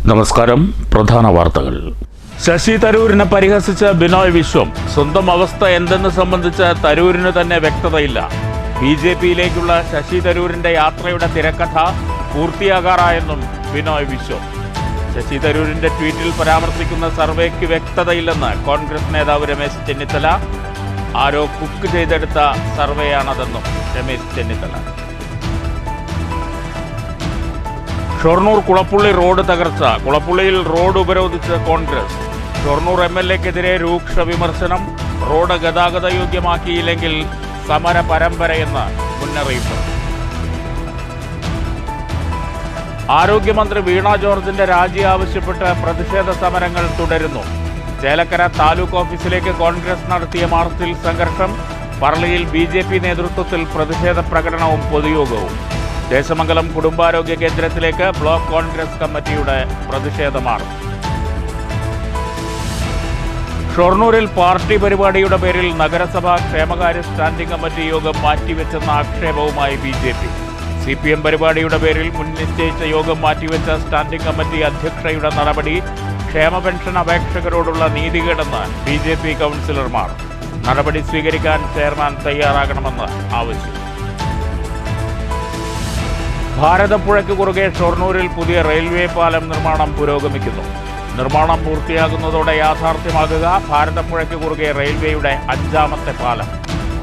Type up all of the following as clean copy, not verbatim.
നമസ്കാരം. പ്രധാന വാർത്തകൾ. ശശി തരൂരിനെ പരിഹസിച്ച ബിനോയ് വിശ്വം. സ്വന്തം അവസ്ഥ എന്തെന്ന് സംബന്ധിച്ച് തരൂരിന് തന്നെ വ്യക്തതയില്ല. BJP-യിലേക്കുള്ള ശശി തരൂരിന്റെ യാത്രയുടെ തിരക്കഥ പൂർത്തിയാകാറായെന്നും ബിനോയ് വിശ്വം. ശശി തരൂരിന്റെ ട്വീറ്റിൽ പരാമർശിക്കുന്ന സർവേക്ക് വ്യക്തതയില്ലെന്ന് കോൺഗ്രസ് നേതാവ് രമേശ് ചെന്നിത്തല. ആരോ കുക്ക് ചെയ്തെടുത്ത സർവേയാണതെന്നും രമേശ് ചെന്നിത്തല. ഷൊർണൂർ കുളപ്പുള്ളി റോഡ് തകർച്ച. കുളപ്പുള്ളിയിൽ റോഡ് ഉപരോധിച്ച് കോൺഗ്രസ്. ഷൊർണൂർ MLA-ക്കെതിരെ രൂക്ഷ വിമർശനം. റോഡ് ഗതാഗത യോഗ്യമാക്കിയില്ലെങ്കിൽ സമര പരമ്പരയെന്ന് മുന്നറിയിപ്പ്. ആരോഗ്യമന്ത്രി വീണ ജോർജിന്റെ രാജി ആവശ്യപ്പെട്ട് പ്രതിഷേധ സമരങ്ങൾ തുടരുന്നു. ചേലക്കര താലൂക്ക് ഓഫീസിലേക്ക് കോൺഗ്രസ് നടത്തിയ മാർച്ചിൽ സംഘർഷം. പറളിയിൽ BJP നേതൃത്വത്തിൽ പ്രതിഷേധ പ്രകടനവും പൊതുയോഗവും. ദേശമംഗലം കുടുംബാരോഗ്യ കേന്ദ്രത്തിലേക്ക് ബ്ലോക്ക് കോൺഗ്രസ് കമ്മിറ്റിയുടെ പ്രതിഷേധ മാർച്ച്. ഷൊർണൂരിൽ പാർട്ടി പരിപാടിയുടെ പേരിൽ നഗരസഭാ ക്ഷേമകാര്യ സ്റ്റാൻഡിംഗ് കമ്മിറ്റി യോഗം മാറ്റിവെച്ചെന്ന ആക്ഷേപവുമായി BJP. CPM പരിപാടിയുടെ പേരിൽ മുൻനിശ്ചയിച്ച യോഗം മാറ്റിവെച്ച സ്റ്റാൻഡിംഗ് കമ്മിറ്റി അധ്യക്ഷയുടെ നടപടി ക്ഷേമ പെൻഷൻ അപേക്ഷകരോടുള്ള നീതികേടെന്ന് BJP കൗൺസിലർമാർ. നടപടി സ്വീകരിക്കാൻ ചെയർമാൻ തയ്യാറാകണമെന്ന് ആവശ്യം. ഭാരതപ്പുഴയ്ക്ക് കുറുകെ ഷൊർണൂരിൽ പുതിയ റെയിൽവേ പാലം നിർമ്മാണം പുരോഗമിക്കുന്നു. നിർമ്മാണം പൂർത്തിയാകുന്നതോടെ യാഥാർത്ഥ്യമാകുക ഭാരതപ്പുഴയ്ക്ക് കുറുകെ റെയിൽവേയുടെ 5ാമത്തെ പാലം.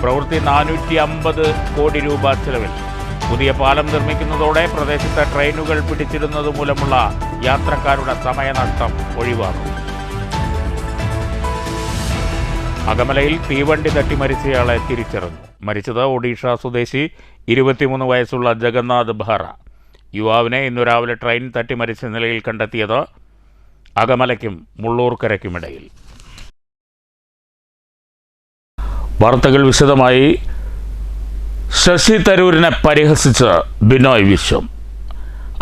പ്രവൃത്തി 450 കോടി രൂപ ചെലവിൽ. പുതിയ പാലം നിർമ്മിക്കുന്നതോടെ പ്രദേശത്തെ ട്രെയിനുകൾ പിടിച്ചിടുന്നത് മൂലമുള്ള യാത്രക്കാരുടെ സമയനഷ്ടം ഒഴിവാക്കും. അകമലയിൽ തീവണ്ടി തട്ടി മരിച്ചയാളെ തിരിച്ചറിഞ്ഞു. മരിച്ചത് ഒഡീഷ സ്വദേശി 23 വയസ്സുള്ള ജഗന്നാഥ് ബെഹ്റ. യുവാവിനെ ഇന്നു രാവിലെ ട്രെയിൻ തട്ടി മരിച്ച നിലയിൽ കണ്ടെത്തിയത് അകമലയ്ക്കും മുള്ളൂർക്കരയ്ക്കുമിടയിൽ. വാർത്തകൾ വിശദമായി. ശശി തരൂരിനെ പരിഹസിച്ച് ബിനോയ് വിശ്വം.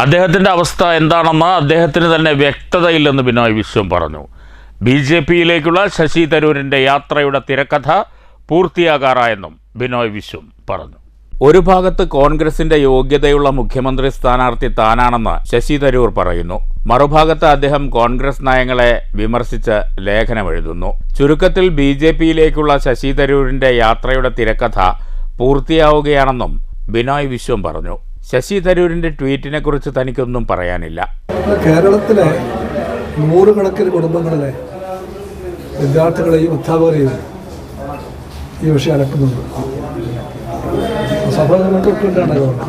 അദ്ദേഹത്തിൻ്റെ അവസ്ഥ എന്താണെന്ന് അദ്ദേഹത്തിന് തന്നെ വ്യക്തതയില്ലെന്ന് ബിനോയ് വിശ്വം പറഞ്ഞു. BJP-യിലേക്കുള്ള ശശി തരൂരിൻ്റെ യാത്രയുടെ തിരക്കഥ പൂർത്തിയാകാറായെന്നും ബിനോയ് വിശ്വം പറഞ്ഞു. ഒരു ഭാഗത്ത് കോൺഗ്രസിന്റെ യോഗ്യതയുള്ള മുഖ്യമന്ത്രി സ്ഥാനാർത്ഥി താനാണെന്ന് ശശി തരൂർ പറയുന്നു. മറുഭാഗത്ത് അദ്ദേഹം കോൺഗ്രസ് നയങ്ങളെ വിമർശിച്ച് ലേഖനമെഴുതുന്നു. ചുരുക്കത്തിൽ BJP-യിലേക്കുള്ള ശശി തരൂരിന്റെ യാത്രയുടെ തിരക്കഥ പൂർത്തിയാവുകയാണെന്നും ബിനോയ് വിശ്വം പറഞ്ഞു. ശശി തരൂരിന്റെ ട്വീറ്റിനെ കുറിച്ച് തനിക്കൊന്നും പറയാനില്ല. കേരളത്തിലെ നൂറുകണക്കിന് കുടുംബങ്ങളിലെ വിദ്യാർത്ഥികളെയും അധ്യാപകരെയും ഈ വിഷയം അലട്ടുന്നുണ്ട്. സഭകളുണ്ടാണ് ഗവൺമെൻറ്.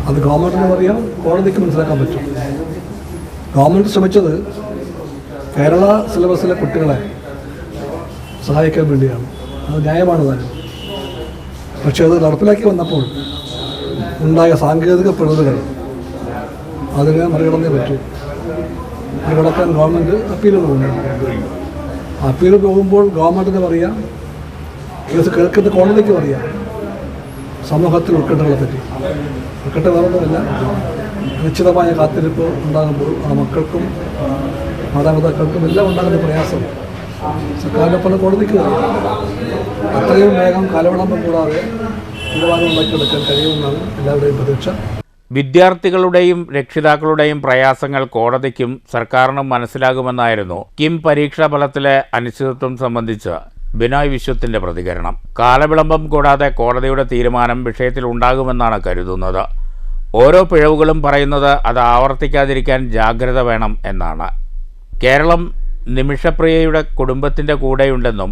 അത് ഗവൺമെൻറ്റിന് പറയാം, കോടതിക്ക് മനസ്സിലാക്കാൻ പറ്റും. ഗവൺമെൻറ് ശ്രമിച്ചത് കേരള സിലബസിലെ കുട്ടികളെ സഹായിക്കാൻ വേണ്ടിയാണ്. അത് ന്യായമാണ് താനും. പക്ഷേ അത് നടപ്പിലാക്കി വന്നപ്പോൾ ഉണ്ടായ സാങ്കേതിക പിഴവുകൾ അതിനെ മറികടന്നേ പറ്റൂ. മറികടക്കാൻ ഗവൺമെൻറ് അപ്പീലുകൾ കൊണ്ടുവരും. അപ്പീൽ പോകുമ്പോൾ ഗവൺമെൻറ്റിന് പറയാം, കേസ് കേൾക്കുന്ന കോടതിക്ക് പറയാം സമൂഹത്തിൽ ഉത്കണ്ഠകളെ പറ്റി. ഉത്കണ്ഠ വേറൊന്നുമില്ല, നിശ്ചിതമായ കാത്തിരിപ്പ് ഉണ്ടാകുമ്പോൾ ആ മക്കൾക്കും മാതാപിതാക്കൾക്കും എല്ലാം ഉണ്ടാകുന്ന പ്രയാസം സർക്കാരിനെ പോലെ കോടതിക്ക് പറയാം. അത്രയും വേഗം കാലവിളംബം കൂടാതെ തീരുമാനം ഉണ്ടാക്കിയെടുക്കാൻ കഴിയുമെന്നാണ് എല്ലാവരുടെയും പ്രതീക്ഷ. വിദ്യാർത്ഥികളുടെയും രക്ഷിതാക്കളുടെയും പ്രയാസങ്ങൾ കോടതിക്കും സർക്കാരിനും മനസ്സിലാകുമെന്നായിരുന്നു കിം പരീക്ഷാ ഫലത്തിലെ അനിശ്ചിതത്വം സംബന്ധിച്ച് ബിനോയ് വിശ്വത്തിന്റെ പ്രതികരണം. കാലവിളംബം കൂടാതെ കോടതിയുടെ തീരുമാനം വിഷയത്തിൽ ഉണ്ടാകുമെന്നാണ് കരുതുന്നത്. ഓരോ പിഴവുകളും പറയുന്നത് അത് ആവർത്തിക്കാതിരിക്കാൻ ജാഗ്രത വേണം എന്നാണ്. കേരളം നിമിഷപ്രിയയുടെ കുടുംബത്തിൻ്റെ കൂടെയുണ്ടെന്നും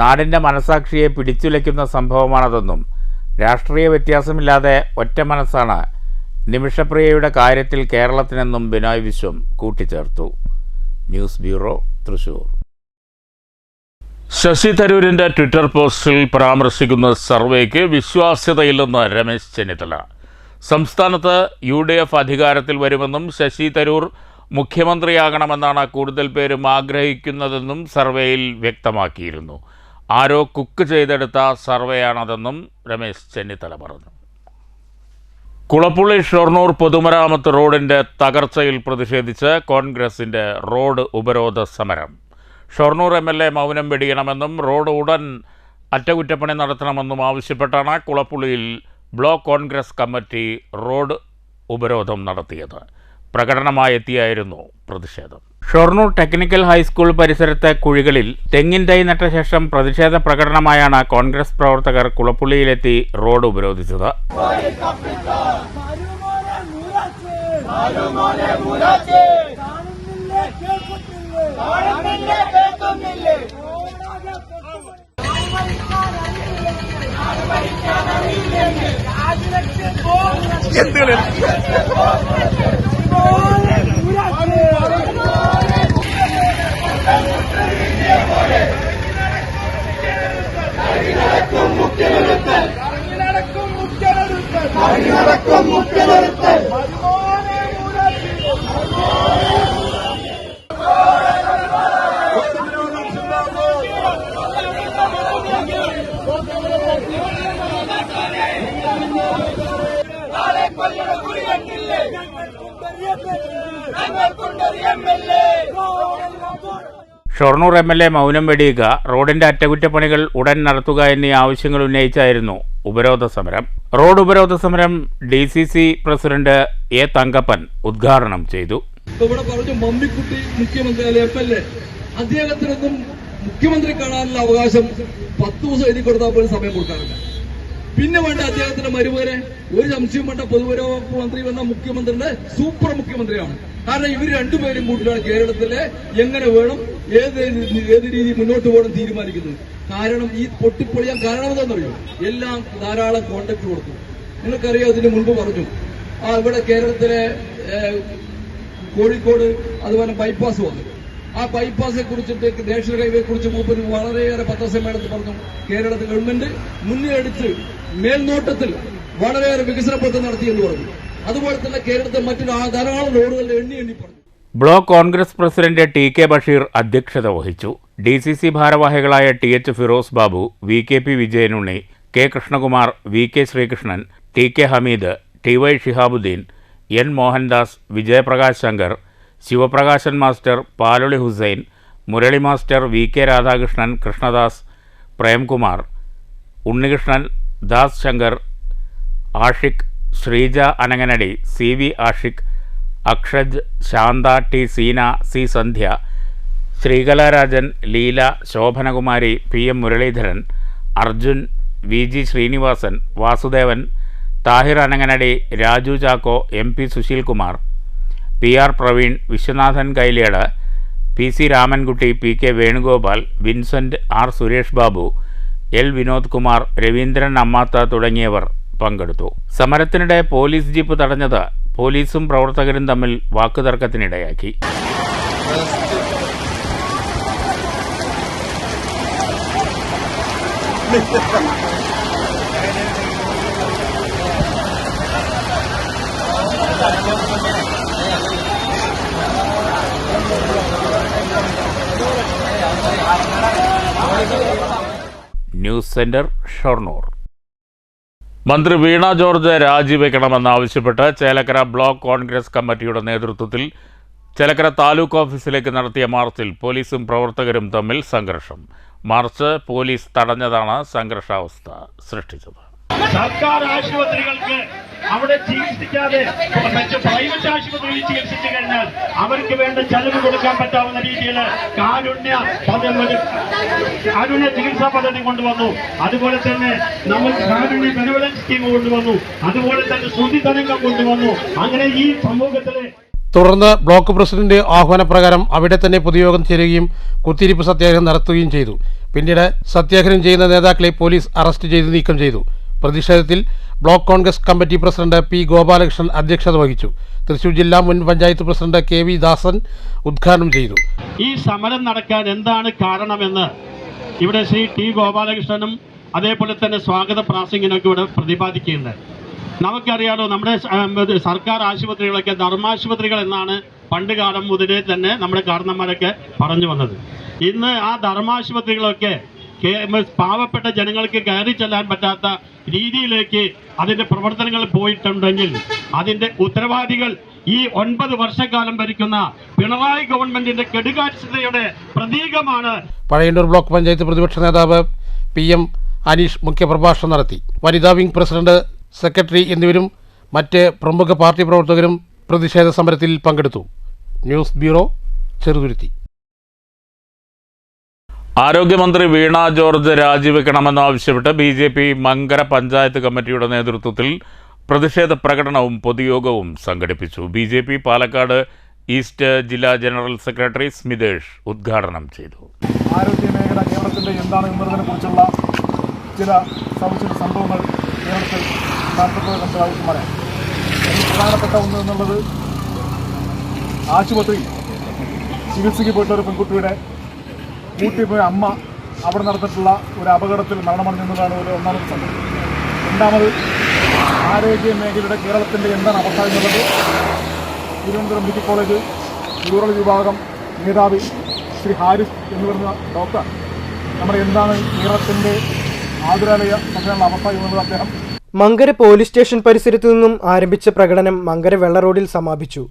നാടിൻ്റെ മനസാക്ഷിയെ പിടിച്ചുലയ്ക്കുന്ന സംഭവമാണതെന്നും രാഷ്ട്രീയ വ്യത്യാസമില്ലാതെ ഒറ്റ മനസ്സാണ് നിമിഷപ്രിയയുടെ കാര്യത്തിൽ കേരളത്തിനെന്നും ബിനോയ് വിശ്വം കൂട്ടിച്ചേർത്തു. News bureau, Thrissur. ശശി തരൂരിൻ്റെ ട്വിറ്റർ പോസ്റ്റിൽ പരാമർശിക്കുന്ന സർവേക്ക് വിശ്വാസ്യതയില്ലെന്ന് രമേശ് ചെന്നിത്തല. സംസ്ഥാനത്ത് UDF അധികാരത്തിൽ വരുമെന്നും ശശി തരൂർ മുഖ്യമന്ത്രിയാകണമെന്നാണ് കൂടുതൽ പേരും ആഗ്രഹിക്കുന്നതെന്നും സർവേയിൽ വ്യക്തമാക്കിയിരുന്നു. ആരോ കുക്ക് ചെയ്തെടുത്ത സർവേയാണതെന്നും രമേശ് ചെന്നിത്തല പറഞ്ഞു. കുളപ്പുള്ളി ഷൊർണൂർ പൊതുമരാമത്ത് റോഡിൻ്റെ തകർച്ചയിൽ പ്രതിഷേധിച്ച് കോൺഗ്രസിൻ്റെ റോഡ് ഉപരോധ സമരം. ഷൊർണൂർ MLA മൗനം വെടിയണമെന്നും റോഡ് ഉടൻ അറ്റകുറ്റപ്പണി നടത്തണമെന്നും ആവശ്യപ്പെട്ടാണ് കുളപ്പുള്ളിയിൽ ബ്ലോക്ക് കോൺഗ്രസ് കമ്മിറ്റി റോഡ് ഉപരോധം നടത്തിയത്. പ്രകടനമായെത്തിയായിരുന്നു പ്രതിഷേധം. ഷൊർണൂർ ടെക്നിക്കൽ ഹൈസ്കൂൾ പരിസരത്തെ കുഴികളിൽ തെങ്ങിൻ തൈ നട്ട ശേഷം പ്രതിഷേധ പ്രകടനമായാണ് കോൺഗ്രസ് പ്രവർത്തകർ കുളപ്പുള്ളിയിലെത്തി റോഡ് ഉപരോധിച്ചത്. ഷൊർണൂർ MLA മൗനം വെടിയുക, റോഡിന്റെ അറ്റകുറ്റപ്പണികൾ ഉടൻ നടത്തുക എന്നീ ആവശ്യങ്ങൾ ഉന്നയിച്ചായിരുന്നു ഉപരോധ സമരം. റോഡ് ഉപരോധ സമരം DCC പ്രസിഡന്റ് A. തങ്കപ്പൻ ഉദ്ഘാടനം ചെയ്തു. ഇവിടെ പറഞ്ഞു മമ്മിക്കുട്ടി മുഖ്യമന്ത്രി അല്ലെ MLA, അദ്ദേഹത്തിനൊന്നും മുഖ്യമന്ത്രി കാണാനുള്ള അവകാശം 10 ദിവസം എഴുതി കൊടുത്താൽ പോലും സമയം കൊടുക്കാറില്ല. പിന്നെ വേണ്ട അദ്ദേഹത്തിന്റെ മരുമകനെ, ഒരു സംശയം വേണ്ട, പൊതുമരാമത്ത് മന്ത്രി വന്ന മുഖ്യമന്ത്രിയുടെ സൂപ്പർ മുഖ്യമന്ത്രിയാണ്. കാരണം ഇവർ രണ്ടുപേരും കൂട്ടിയാണ് കേരളത്തിലെ എങ്ങനെ വേണം, ഏത് രീതി മുന്നോട്ട് പോകണം തീരുമാനിക്കുന്നത്. കാരണം ഈ പൊട്ടിപ്പൊളിയാൻ കാരണം എന്താണെന്നറിയോ? എല്ലാം ധാരാളം കോൺട്രാക്ട് കൊടുത്തു. നിങ്ങൾക്കറിയാം, ഇതിന് മുൻപ് പറഞ്ഞു ഇവിടെ കേരളത്തിലെ കോഴിക്കോട് അതുപോലെ ബൈപ്പാസ് വന്നു. ആ ബൈപ്പാസിനെ കുറിച്ചിട്ട് നാഷണൽ ഹൈവേയെ കുറിച്ച് മൂപ്പര് വളരെയേറെ പത്രസമ്മേളനത്തിൽ പറഞ്ഞു. കേരളത്തിൽ ഗവൺമെന്റ് മുന്നിലെടുത്ത് മേൽനോട്ടത്തിൽ വളരെയേറെ വികസന പ്രവർത്തനം നടത്തിയെന്ന് പറഞ്ഞു. അതുപോലെ തന്നെ കേരളത്തിൽ മറ്റു ധാരാളം റോഡുകളുടെ എണ്ണി പറഞ്ഞു. Block Congress president TK Basheer അധ്യക്ഷത വഹിച്ചു. DCC ഭാരവാഹികളായ TH Firoz Babu, VKP Vijayanunni, K Krishnakumar, VK Sreekrishnan, TK Hameed, TY Shihabuddin, N Mohandas, Vijayaprakash Shankar, Sivaprakashan master, Paloli Hussain, Murali master, VK Radhakrishnan, Krishnadas, Premkumar, Unnikrishnan, Das Shankar, Ashiq, Sreeja Ananganadi, CV Ashiq, Akshaj, Santha, T Seena, C Sandhya, Sreekalarajan, Leela, Sobhanakumari, PM Muraleedharan, Arjun, VG Srinivasan, Vasudevan, Thahir Ananganadi, Raju Chacko, MP Susheelkumar, PR Praveen, Viswanathan Kailet, PC Ramankutty, PK Venugopal, Vincent, R Suresh Babu, L Vinod Kumar, Raveendran Ammatha തുടങ്ങിയവർ പങ്കെടുത്തു. സമരത്തിനിടെ പോലീസ് ജീപ്പ് തടഞ്ഞത് പോലീസും പ്രവർത്തകരും തമ്മിൽ വാക്കുതർക്കത്തിനിടയാക്കി. News centre, Shoranur. മന്ത്രി വീണ ജോർജ് രാജിവെക്കണമെന്നാവശ്യപ്പെട്ട് ചേലക്കര ബ്ലോക്ക് കോൺഗ്രസ് കമ്മിറ്റിയുടെ നേതൃത്വത്തിൽ ചേലക്കര താലൂക്ക് ഓഫീസിലേക്ക് നടത്തിയ മാർച്ചിൽ പോലീസും പ്രവർത്തകരും തമ്മിൽ സംഘർഷം. മാർച്ച് പോലീസ് തടഞ്ഞതാണ് സംഘർഷാവസ്ഥ സൃഷ്ടിച്ചത്. സർക്കാർ ആശുപത്രികൾക്ക് അവിടെ ചികിത്സിക്കാതെ പ്രൈവറ്റ് ആശുപത്രികളിൽ ചികിത്സിച്ചു കഴിഞ്ഞാൽ അവർക്ക് വേണ്ട ചെലവ് കൊടുക്കാൻ പറ്റാവുന്ന രീതിയിൽ കാരുണ്യ ചികിത്സാ പദ്ധതി കൊണ്ടുവന്നു. അതുപോലെ തന്നെ നമ്മൾ കാരുണ്യ ബെനവലൻസ് സ്കീം കൊണ്ടുവന്നു. അതുപോലെ തന്നെ ശുദ്ധിതരംഗം കൊണ്ടുവന്നു. അങ്ങനെ ഈ സമൂഹത്തിലെ തുടർന്ന് ബ്ലോക്ക് പ്രസിഡന്റ് ആഹ്വാനപ്രകാരം അവിടെ തന്നെ പൊതുയോഗം ചേരുകയും കുത്തിയിരിപ്പ് സത്യാഗ്രഹം നടത്തുകയും ചെയ്തു. പിന്നീട് സത്യാഗ്രഹം ചെയ്യുന്ന നേതാക്കളെ പോലീസ് അറസ്റ്റ് ചെയ്ത് നീക്കം ചെയ്തു. പ്രതിഷേധത്തിൽ block Congress committee president P. Gopalakrishnan അധ്യക്ഷത വഹിച്ചു. തൃശൂർ ജില്ലാ മുൻ പഞ്ചായത്ത് പ്രസിഡന്റ് KV ദാസൻ ഉദ്ഘാടനം ചെയ്തു. ഈ സമരം നടക്കാൻ എന്താണ് കാരണമെന്ന് ഇവിടെ ശ്രീ T. ഗോപാലകൃഷ്ണനും അതേപോലെ തന്നെ സ്വാഗത പ്രാസംഗികനൊക്കെ ഇവിടെ പ്രതിപാദിക്കുന്നുണ്ട്. നമുക്കറിയാലോ, നമ്മുടെ സർക്കാർ ആശുപത്രികളൊക്കെ ധർമാശുപത്രികൾ എന്നാണ് പണ്ട് കാലം മുതലേ തന്നെ നമ്മുടെ കാരണന്മാരൊക്കെ പറഞ്ഞു വന്നത്. ഇന്ന് ആ ധർമാശുപത്രികളൊക്കെ പാവപ്പെട്ട ജനങ്ങൾക്ക് കയറി ചെല്ലാൻ പറ്റാത്ത രീതിയിലേക്ക് അതിൻ്റെ പ്രവർത്തനങ്ങൾ പോയിട്ടുണ്ടെങ്കിൽ അതിൻ്റെ ഉത്തരവാദികൾ ഈ 9 വർഷക്കാലം ഭരിക്കുന്ന പിണറായി ഗവൺമെന്റിന്റെ കെടുകാര്യസ്ഥതയുടെ പ്രതീകമാണ്. പഴയന്നൂർ ബ്ലോക്ക് പഞ്ചായത്ത് പ്രതിപക്ഷ നേതാവ് PM അനീഷ് മുഖ്യപ്രഭാഷണം നടത്തി. വനിതാ വിംഗ് പ്രസിഡന്റ്, സെക്രട്ടറി എന്നിവരും മറ്റ് പ്രമുഖ പാർട്ടി പ്രവർത്തകരും പ്രതിഷേധ സമരത്തിൽ പങ്കെടുത്തു. News bureau, Cheruthuruthy. ആരോഗ്യമന്ത്രി വീണ ജോർജ് രാജിവെക്കണമെന്നാവശ്യപ്പെട്ട് BJP മങ്കര പഞ്ചായത്ത് കമ്മിറ്റിയുടെ നേതൃത്വത്തിൽ പ്രതിഷേധ പ്രകടനവും പൊതുയോഗവും സംഘടിപ്പിച്ചു. BJP പാലക്കാട് ഈസ്റ്റ് ജില്ലാ ജനറൽ സെക്രട്ടറി സ്മിതേഷ് ഉദ്ഘാടനം ചെയ്തു. ആരോഗ്യമേഖല കേരളത്തിൻ്റെ എന്താണ് എന്നതിനെക്കുറിച്ചുള്ള ചില സവിശേഷ സംഭവങ്ങൾ കേരളത്തിൽ നമുക്ക് പറയാം. അതിൽ പ്രധാനപ്പെട്ട ഒന്ന് എന്നുള്ളത് ആശുപത്രിയിൽ ചികിത്സയ്ക്ക് പോയിട്ട ഒരു പെൺകുട്ടിയുടെ കൂട്ടിപ്പോയ അമ്മ അവിടെ നടന്നിട്ടുള്ള ഒരു അപകടത്തിൽ മരണമടഞ്ഞതാണ് ഒരു ഒന്നാമത്തെ സംഭവം. രണ്ടാമത് ആരോഗ്യ മേഖലയുടെ കേരളത്തിൻ്റെ എന്താണ് അവസ്ഥ എന്നുള്ളത് തിരുവനന്തപുരം മെഡിക്കൽ കോളേജ് യൂറോളജി വിഭാഗം മേധാവി ശ്രീ ഹാരിസ് എന്ന് പറയുന്ന ഡോക്ടർ നമ്മുടെ എന്താണ് കേരളത്തിൻ്റെ ആതുരാലയ സംഘടനയുടെ അവസ്ഥ എന്നുള്ളത് അദ്ദേഹം മങ്കര പോലീസ് സ്റ്റേഷൻ പരിസരത്തു നിന്നും ആരംഭിച്ച പ്രകടനം മങ്കര വെള്ള റോഡിൽ സമാപിച്ചു.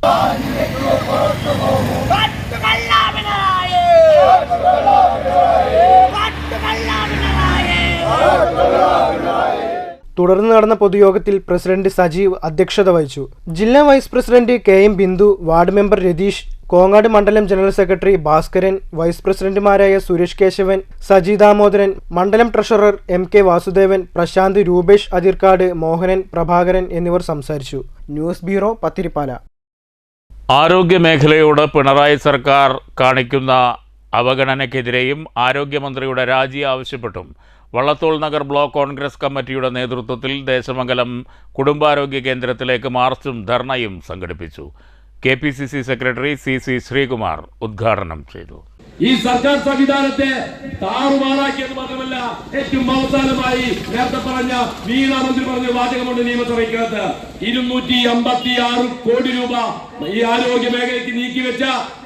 തുടർന്ന് നടന്ന പൊതുയോഗത്തിൽ പ്രസിഡന്റ് സജീവ് അധ്യക്ഷത വഹിച്ചു. ജില്ലാ vice president KM Bindu, ward member Ratheesh, Kongad മണ്ഡലം ജനറൽ സെക്രട്ടറി ഭാസ്കരൻ, വൈസ് പ്രസിഡന്റുമാരായ സുരേഷ് കേശവൻ, സജി ദാമോദരൻ, മണ്ഡലം ട്രഷറർ MK വാസുദേവൻ, പ്രശാന്ത്, രൂപേഷ് അതിർക്കാട്, മോഹനൻ, പ്രഭാകരൻ എന്നിവർ സംസാരിച്ചു. News bureau, Pathirippala. ആരോഗ്യമേഖലയോട് പിണറായി സർക്കാർ കാണിക്കുന്ന അവഗണനയ്ക്കെതിരെയും ആരോഗ്യമന്ത്രിയുടെ രാജി ആവശ്യപ്പെട്ടും വള്ളത്തോൾ നഗർ ബ്ലോക്ക് കോൺഗ്രസ് കമ്മിറ്റിയുടെ നേതൃത്വത്തിൽ ദേശമംഗലം കുടുംബാരോഗ്യ കേന്ദ്രത്തിലേക്ക് മാർച്ചും ധർണയും സംഘടിപ്പിച്ചു. KPCC സെക്രട്ടറി CC ശ്രീകുമാർ ഉദ്ഘാടനം ചെയ്തു. ഈ സർക്കാർ സംവിധാനത്തെ താറുമാറാക്കിയത് മാത്രമല്ല, ഏറ്റവും അവസാനമായി നേരത്തെ പറഞ്ഞ വീണ മന്ത്രി പറഞ്ഞ വാചകമുണ്ട് നിയമസഭയ്ക്കകത്ത് 256 കോടി രൂപ ഈ ആരോഗ്യ മേഖലയ്ക്ക് നീക്കിവെച്ച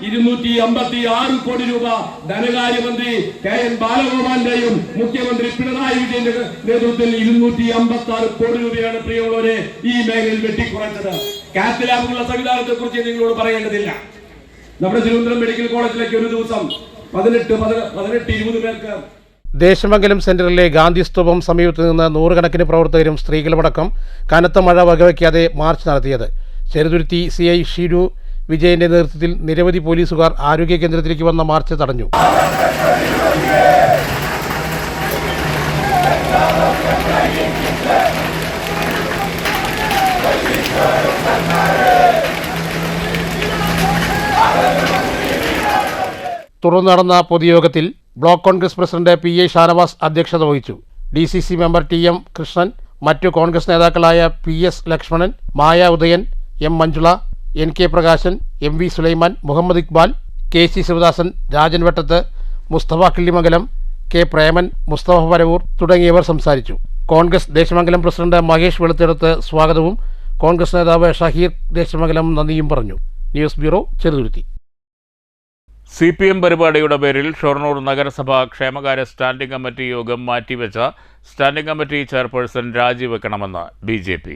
256 കോടി രൂപ ധനകാര്യമന്ത്രി KN ബാലഗോപാലിന്റെയും മുഖ്യമന്ത്രി പിണറായി വിജയന്റെ നേതൃത്വത്തിൽ 256 കോടി രൂപയാണ് പ്രിയമുള്ളവരെ ഈ മേഖലയിൽ വെട്ടിക്കുറച്ചത്. കാത്ത് ലാബുകളുള്ള സംവിധാനത്തെ കുറിച്ച് നിങ്ങളോട് പറയേണ്ടതില്ല. നമ്മുടെ തിരുവനന്തപുരം മെഡിക്കൽ കോളേജിലേക്ക് ഒരു ദിവസം 18-20 പേർക്ക്. ദേശമംഗലം സെന്ററിലെ ഗാന്ധി സ്തൂപം സമീപത്ത് നിന്ന് നൂറുകണക്കിന് പ്രവർത്തകരും സ്ത്രീകളുമടക്കം കനത്ത മഴ വകവയ്ക്കാതെ മാർച്ച് നടത്തിയത്. ചെറുതുരുത്തി CI ഷിരു വിജയന്റെ നേതൃത്വത്തിൽ നിരവധി പോലീസുകാർ ആരോഗ്യ കേന്ദ്രത്തിലേക്ക് വന്ന മാർച്ച് തടഞ്ഞു. തുടർന്ന് നടന്ന പൊതുയോഗത്തിൽ block Congress president PA Shanavas അധ്യക്ഷത വഹിച്ചു. DCC മെമ്പർ TM കൃഷ്ണൻ, മറ്റു കോൺഗ്രസ് നേതാക്കളായ PS ലക്ഷ്മണൻ, മായ Udayan, M Manjula, NK Prakashan, MV Sulaiman, Muhammad Iqbal, KC Sivadasan, Rajan വെട്ടത്ത്, മുസ്തഫ കിള്ളിമംഗലം, K പ്രേമൻ, മുസ്തഫ പരവൂർ തുടങ്ങിയവർ സംസാരിച്ചു. കോൺഗ്രസ് ദേശമംഗലം പ്രസിഡന്റ് മഹേഷ് വെളുത്തെടുത്ത് സ്വാഗതവും കോൺഗ്രസ് നേതാവ് ഷഹീർ ദേശമംഗലം നന്ദിയും പറഞ്ഞു. News bureau, Cheruthuruthy. CPM പരിപാടിയുടെ പേരിൽ ഷൊർണൂർ നഗരസഭ ക്ഷേമകാര്യ സ്റ്റാൻഡിംഗ് കമ്മിറ്റി യോഗം മാറ്റിവെച്ച സ്റ്റാൻഡിംഗ് കമ്മിറ്റി ചെയർപേഴ്സൺ രാജിവെക്കണമെന്ന് BJP.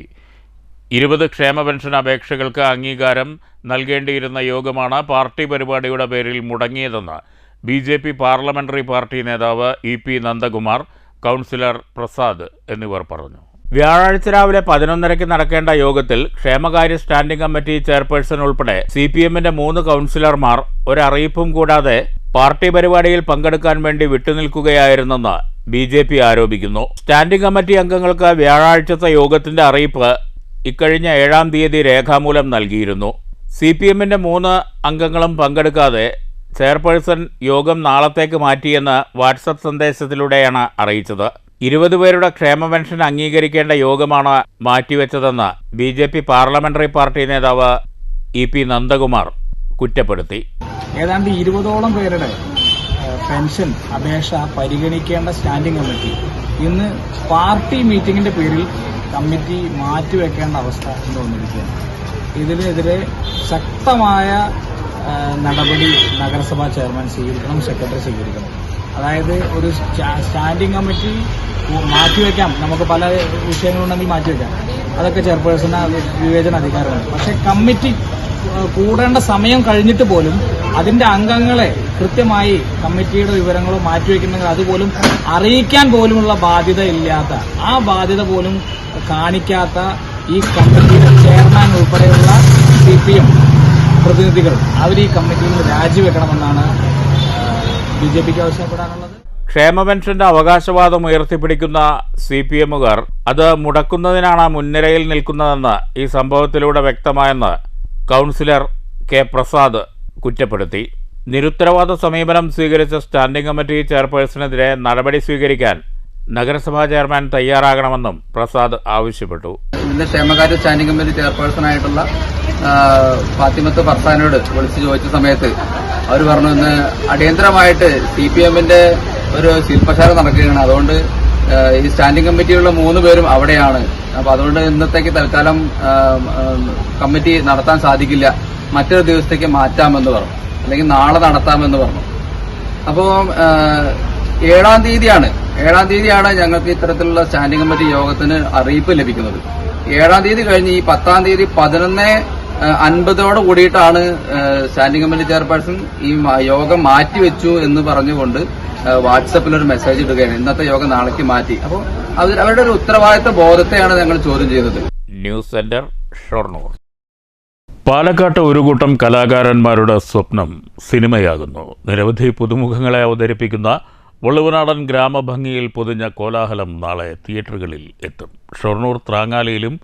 20 ക്ഷേമ പെൻഷൻ അപേക്ഷകൾക്ക് അംഗീകാരം നൽകേണ്ടിയിരുന്ന യോഗമാണ് പാർട്ടി പരിപാടിയുടെ പേരിൽ മുടങ്ങിയതെന്ന് BJP പാർലമെന്ററി പാർട്ടി നേതാവ് EP നന്ദകുമാർ, കൗൺസിലർ പ്രസാദ് എന്നിവർ പറഞ്ഞു. വ്യാഴാഴ്ച രാവിലെ 11:30 നടക്കേണ്ട യോഗത്തിൽ ക്ഷേമകാര്യ സ്റ്റാൻഡിംഗ് കമ്മിറ്റി ചെയർപേഴ്സൺ ഉൾപ്പെടെ CPMന്റെ 3 കൗൺസിലർമാർ ഒരറിയിപ്പും കൂടാതെ പാർട്ടി പരിപാടിയിൽ പങ്കെടുക്കാൻ വേണ്ടി വിട്ടുനിൽക്കുകയായിരുന്നെന്ന് BJP ആരോപിക്കുന്നു. സ്റ്റാൻഡിംഗ് കമ്മിറ്റി അംഗങ്ങൾക്ക് വ്യാഴാഴ്ചത്തെ യോഗത്തിന്റെ അറിയിപ്പ് ഇക്കഴിഞ്ഞ 7-ാം തീയതി രേഖാമൂലം നൽകിയിരുന്നു. CPMന്റെ 3 അംഗങ്ങളും പങ്കെടുക്കാതെ ചെയർപേഴ്സൺ യോഗം നാളത്തേക്ക് മാറ്റിയെന്ന് വാട്സപ്പ് സന്ദേശത്തിലൂടെയാണ് അറിയിച്ചത്. 20 പേരുടെ ക്ഷേമ പെൻഷൻ അംഗീകരിക്കേണ്ട യോഗമാണ് മാറ്റിവെച്ചതെന്ന് BJP പാർലമെന്ററി പാർട്ടി നേതാവ് EP നന്ദകുമാർ കുറ്റപ്പെടുത്തി. ഏതാണ്ട് 20ഓളം പേരുടെ പെൻഷൻ അപേക്ഷ പരിഗണിക്കേണ്ട സ്റ്റാൻഡിംഗ് കമ്മിറ്റി ഇന്ന് പാർട്ടി മീറ്റിംഗിന്റെ പേരിൽ കമ്മിറ്റി മാറ്റിവെക്കേണ്ട അവസ്ഥ വന്നിരിക്കുകയാണ്. ഇതിനെതിരെ ശക്തമായ നടപടി നഗരസഭാ ചെയർമാൻ സ്വീകരിക്കണം, സെക്രട്ടറി സ്വീകരിക്കണം. അതായത് ഒരു സ്റ്റാൻഡിംഗ് കമ്മിറ്റി മാറ്റിവെക്കാം, നമുക്ക് പല വിഷയങ്ങളുണ്ടെങ്കിൽ മാറ്റിവെക്കാം, അതൊക്കെ ചെയർപേഴ്സണ് വിവേചന അധികാരമാണ്. പക്ഷെ കമ്മിറ്റി കൂടേണ്ട സമയം കഴിഞ്ഞിട്ട് പോലും അതിന്റെ അംഗങ്ങളെ കൃത്യമായി കമ്മിറ്റിയുടെ വിവരങ്ങളോ മാറ്റിവെക്കുന്നെങ്കിൽ അതുപോലും അറിയിക്കാൻ പോലുമുള്ള ബാധ്യത ഇല്ലാത്ത, ആ ബാധ്യത പോലും കാണിക്കാത്ത ഈ കമ്മിറ്റിയുടെ ചെയർമാൻ ഉൾപ്പെടെയുള്ള CPM പ്രതിനിധികൾ അവർ ഈ കമ്മിറ്റിയിൽ നിന്ന് രാജിവെക്കണമെന്നാണ് BJPക്ക് ആവശ്യപ്പെടാനുള്ളത്. ക്ഷേമ പെൻഷന്റെ അവകാശവാദം ഉയർത്തിപ്പിടിക്കുന്ന CPMകാർ അത് മുടക്കുന്നതിനാണ് മുൻനിരയിൽ നിൽക്കുന്നതെന്ന് ഈ സംഭവത്തിലൂടെ വ്യക്തമായെന്ന് കൗൺസിലർ K. പ്രസാദ് കുറ്റപ്പെടുത്തി. നിരുത്തരവാദ സമീപനം സ്വീകരിച്ച സ്റ്റാൻഡിംഗ് കമ്മിറ്റി ചെയർപേഴ്സണെതിരെ നടപടി സ്വീകരിക്കാൻ നഗരസഭാ ചെയർമാൻ തയ്യാറാകണമെന്നും പ്രസാദ് ആവശ്യപ്പെട്ടു. ഇതിന്റെ ക്ഷേമകാര്യ സ്റ്റാൻഡിംഗ് കമ്മിറ്റി ചെയർപേഴ്സണായിട്ടുള്ള ഫാത്തിമത്ത് ഫർസാനോട് വിളിച്ചു ചോദിച്ച സമയത്ത് അവർ പറഞ്ഞു, ഇന്ന് അടിയന്തരമായിട്ട് CPMന്റെ ഒരു ശില്പശാല നടക്കുകയാണ്, അതുകൊണ്ട് ഈ സ്റ്റാൻഡിംഗ് കമ്മിറ്റിയിലുള്ള 3 പേരും അവിടെയാണ്, അപ്പൊ അതുകൊണ്ട് ഇന്നത്തേക്ക് തൽക്കാലം കമ്മിറ്റി നടത്താൻ സാധിക്കില്ല, മറ്റൊരു ദിവസത്തേക്ക് മാറ്റാമെന്ന് പറഞ്ഞു, അല്ലെങ്കിൽ നാളെ നടത്താമെന്ന് പറഞ്ഞു. അപ്പോൾ 7-ാം തീയതിയാണ് ഞങ്ങൾക്ക് ഇത്തരത്തിലുള്ള സ്റ്റാൻഡിംഗ് കമ്മിറ്റി യോഗത്തിന് അറിയിപ്പ് ലഭിക്കുന്നത്. 7-ാം തീയതി കഴിഞ്ഞ് ഈ 10-ാം തീയതി 11:50 കൂടിയിട്ടാണ് സ്റ്റാൻഡിംഗ് കമ്മിറ്റി ചെയർപേഴ്സൺ ഈ യോഗം മാറ്റിവെച്ചു എന്ന് പറഞ്ഞുകൊണ്ട് വാട്സപ്പിൽ ഒരു മെസ്സേജ് ഇടുകയാണ്, ഇന്നത്തെ യോഗം നാളേക്ക് മാറ്റി. അപ്പോൾ അവരുടെ ഒരു ഉത്തരവാദിത്ത ബോധത്തെയാണ് ഞങ്ങൾ ചോദ്യം ചെയ്തത്. News centre, Shoranur. പാലക്കാട്ട് ഒരു കൂട്ടം കലാകാരന്മാരുടെ സ്വപ്നം സിനിമയാകുന്നു. നിരവധി പുതുമുഖങ്ങളെ അവതരിപ്പിക്കുന്ന വള്ളുവനാടൻ ഗ്രാമഭംഗിയിൽ പൊതിഞ്ഞ കോലാഹലം നാളെ തിയേറ്ററുകളിൽ എത്തും. ഷൊർണൂർ ത്രാങ്ങാലിയിലും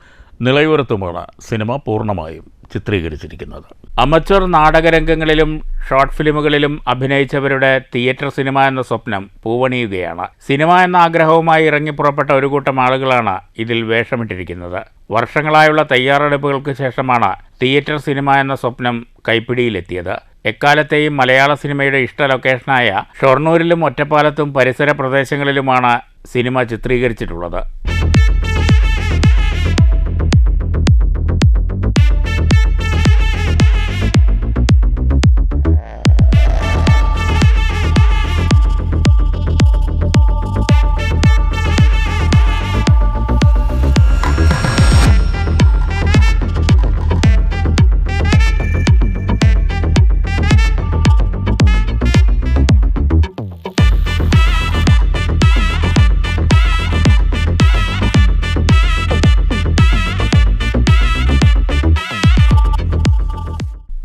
നിളയൂരത്തുമാണ് സിനിമ പൂർണ്ണമായും ചിത്രീകരിച്ചിരിക്കുന്നത്. അമച്ചർ നാടകരംഗങ്ങളിലും ഷോർട്ട് ഫിലിമുകളിലും അഭിനയിച്ചവരുടെ തിയേറ്റർ സിനിമ എന്ന സ്വപ്നം പൂവണിയുകയാണ്. സിനിമ എന്ന ആഗ്രഹവുമായി ഇറങ്ങിപ്പുറപ്പെട്ട ഒരു കൂട്ടം ആളുകളാണ് ഇതിൽ വേഷമിട്ടിരിക്കുന്നത്. വർഷങ്ങളായുള്ള തയ്യാറെടുപ്പുകൾക്ക് ശേഷമാണ് തിയേറ്റർ സിനിമ എന്ന സ്വപ്നം കൈപ്പിടിയിലെത്തിയത്. എക്കാലത്തെയും മലയാള സിനിമയുടെ ഇഷ്ട ലൊക്കേഷനായ ഷൊർണൂരിലും ഒറ്റപ്പാലത്തും പരിസര പ്രദേശങ്ങളിലുമാണ് സിനിമ ചിത്രീകരിച്ചിട്ടുള്ളത്.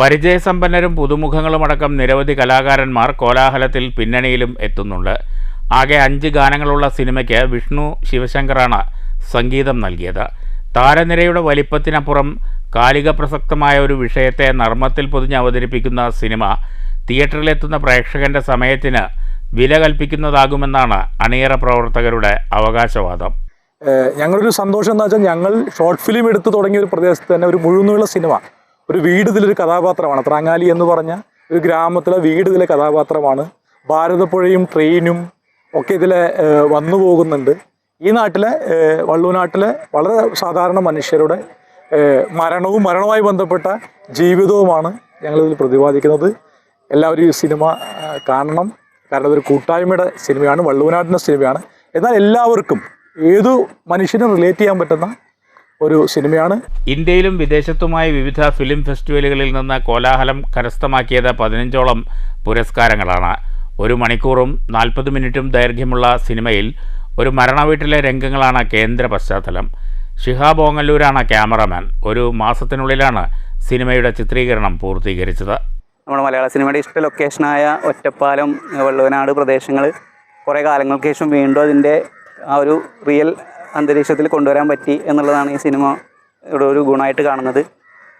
പരിചയസമ്പന്നരും പുതുമുഖങ്ങളുമടക്കം നിരവധി കലാകാരന്മാർ കോലാഹലത്തിൽ പിന്നണിയിലും എത്തുന്നുണ്ട്. ആകെ 5 ഗാനങ്ങളുള്ള സിനിമയ്ക്ക് വിഷ്ണു ശിവശങ്കറാണ് സംഗീതം നൽകിയത്. താരനിരയുടെ വലിപ്പത്തിനപ്പുറം കാലിക പ്രസക്തമായ ഒരു വിഷയത്തെ നർമ്മത്തിൽ പൊതിഞ്ഞ് അവതരിപ്പിക്കുന്ന സിനിമ തിയേറ്ററിലെത്തുന്ന പ്രേക്ഷകന്റെ സമയത്തിന് വില കൽപ്പിക്കുന്നതാകുമെന്നാണ് അണിയറ പ്രവർത്തകരുടെ അവകാശവാദം. ഞങ്ങളൊരു സന്തോഷം എന്താ വെച്ചാൽ, ഞങ്ങൾ ഷോർട്ട് ഫിലിം എടുത്ത് തുടങ്ങിയ ഒരു പ്രദേശത്ത് തന്നെ ഒരു മുഴുനീള സിനിമ, ഒരു വീട് ഇതിലൊരു കഥാപാത്രമാണ്. ത്രാങ്ങാലി എന്ന് പറഞ്ഞ ഒരു ഗ്രാമത്തിലെ വീട് ഇതിലെ കഥാപാത്രമാണ്. ഭാരതപ്പുഴയും ട്രെയിനും ഒക്കെ ഇതിലെ വന്നു പോകുന്നുണ്ട്. ഈ നാട്ടിലെ വള്ളുവനാട്ടിലെ വളരെ സാധാരണ മനുഷ്യരുടെ മരണവുമായി ബന്ധപ്പെട്ട ജീവിതവുമാണ് ഞങ്ങളിതിൽ പ്രതിപാദിക്കുന്നത്. എല്ലാവരും ഈ സിനിമ കാണണം. കാരണം ഇതൊരു കൂട്ടായ്മയുടെ സിനിമയാണ്, വള്ളുവനാട്ടിൻ്റെ സിനിമയാണ്. എന്നാൽ എല്ലാവർക്കും, ഏതു മനുഷ്യനും റിലേറ്റ് ചെയ്യാൻ പറ്റുന്ന ഒരു സിനിമയാണ്. ഇന്ത്യയിലും വിദേശത്തുമായി വിവിധ ഫിലിം ഫെസ്റ്റിവലുകളിൽ നിന്ന് കോലാഹലം കരസ്ഥമാക്കിയത് 15ഓളം പുരസ്കാരങ്ങളാണ്. 1 മണിക്കൂറും 40 മിനിറ്റും ദൈർഘ്യമുള്ള സിനിമയിൽ ഒരു മരണവീട്ടിലെ രംഗങ്ങളാണ് കേന്ദ്ര പശ്ചാത്തലം. ഷിഹാബ് ഓങ്ങല്ലൂരാണ് ക്യാമറമാൻ. 1 മാസത്തിനുള്ളിലാണ് സിനിമയുടെ ചിത്രീകരണം പൂർത്തീകരിച്ചത്. നമ്മുടെ മലയാള സിനിമയുടെ ഇഷ്ട ലൊക്കേഷനായ ഒറ്റപ്പാലം, വള്ളുവനാട് പ്രദേശങ്ങൾ കുറേ കാലങ്ങൾക്ക് ശേഷം വീണ്ടും അതിൻ്റെ ആ ഒരു റിയൽ അന്തരീക്ഷത്തിൽ കൊണ്ടുവരാൻ പറ്റി എന്നുള്ളതാണ് ഈ സിനിമയുടെ ഒരു ഗുണമായിട്ട് കാണുന്നത്.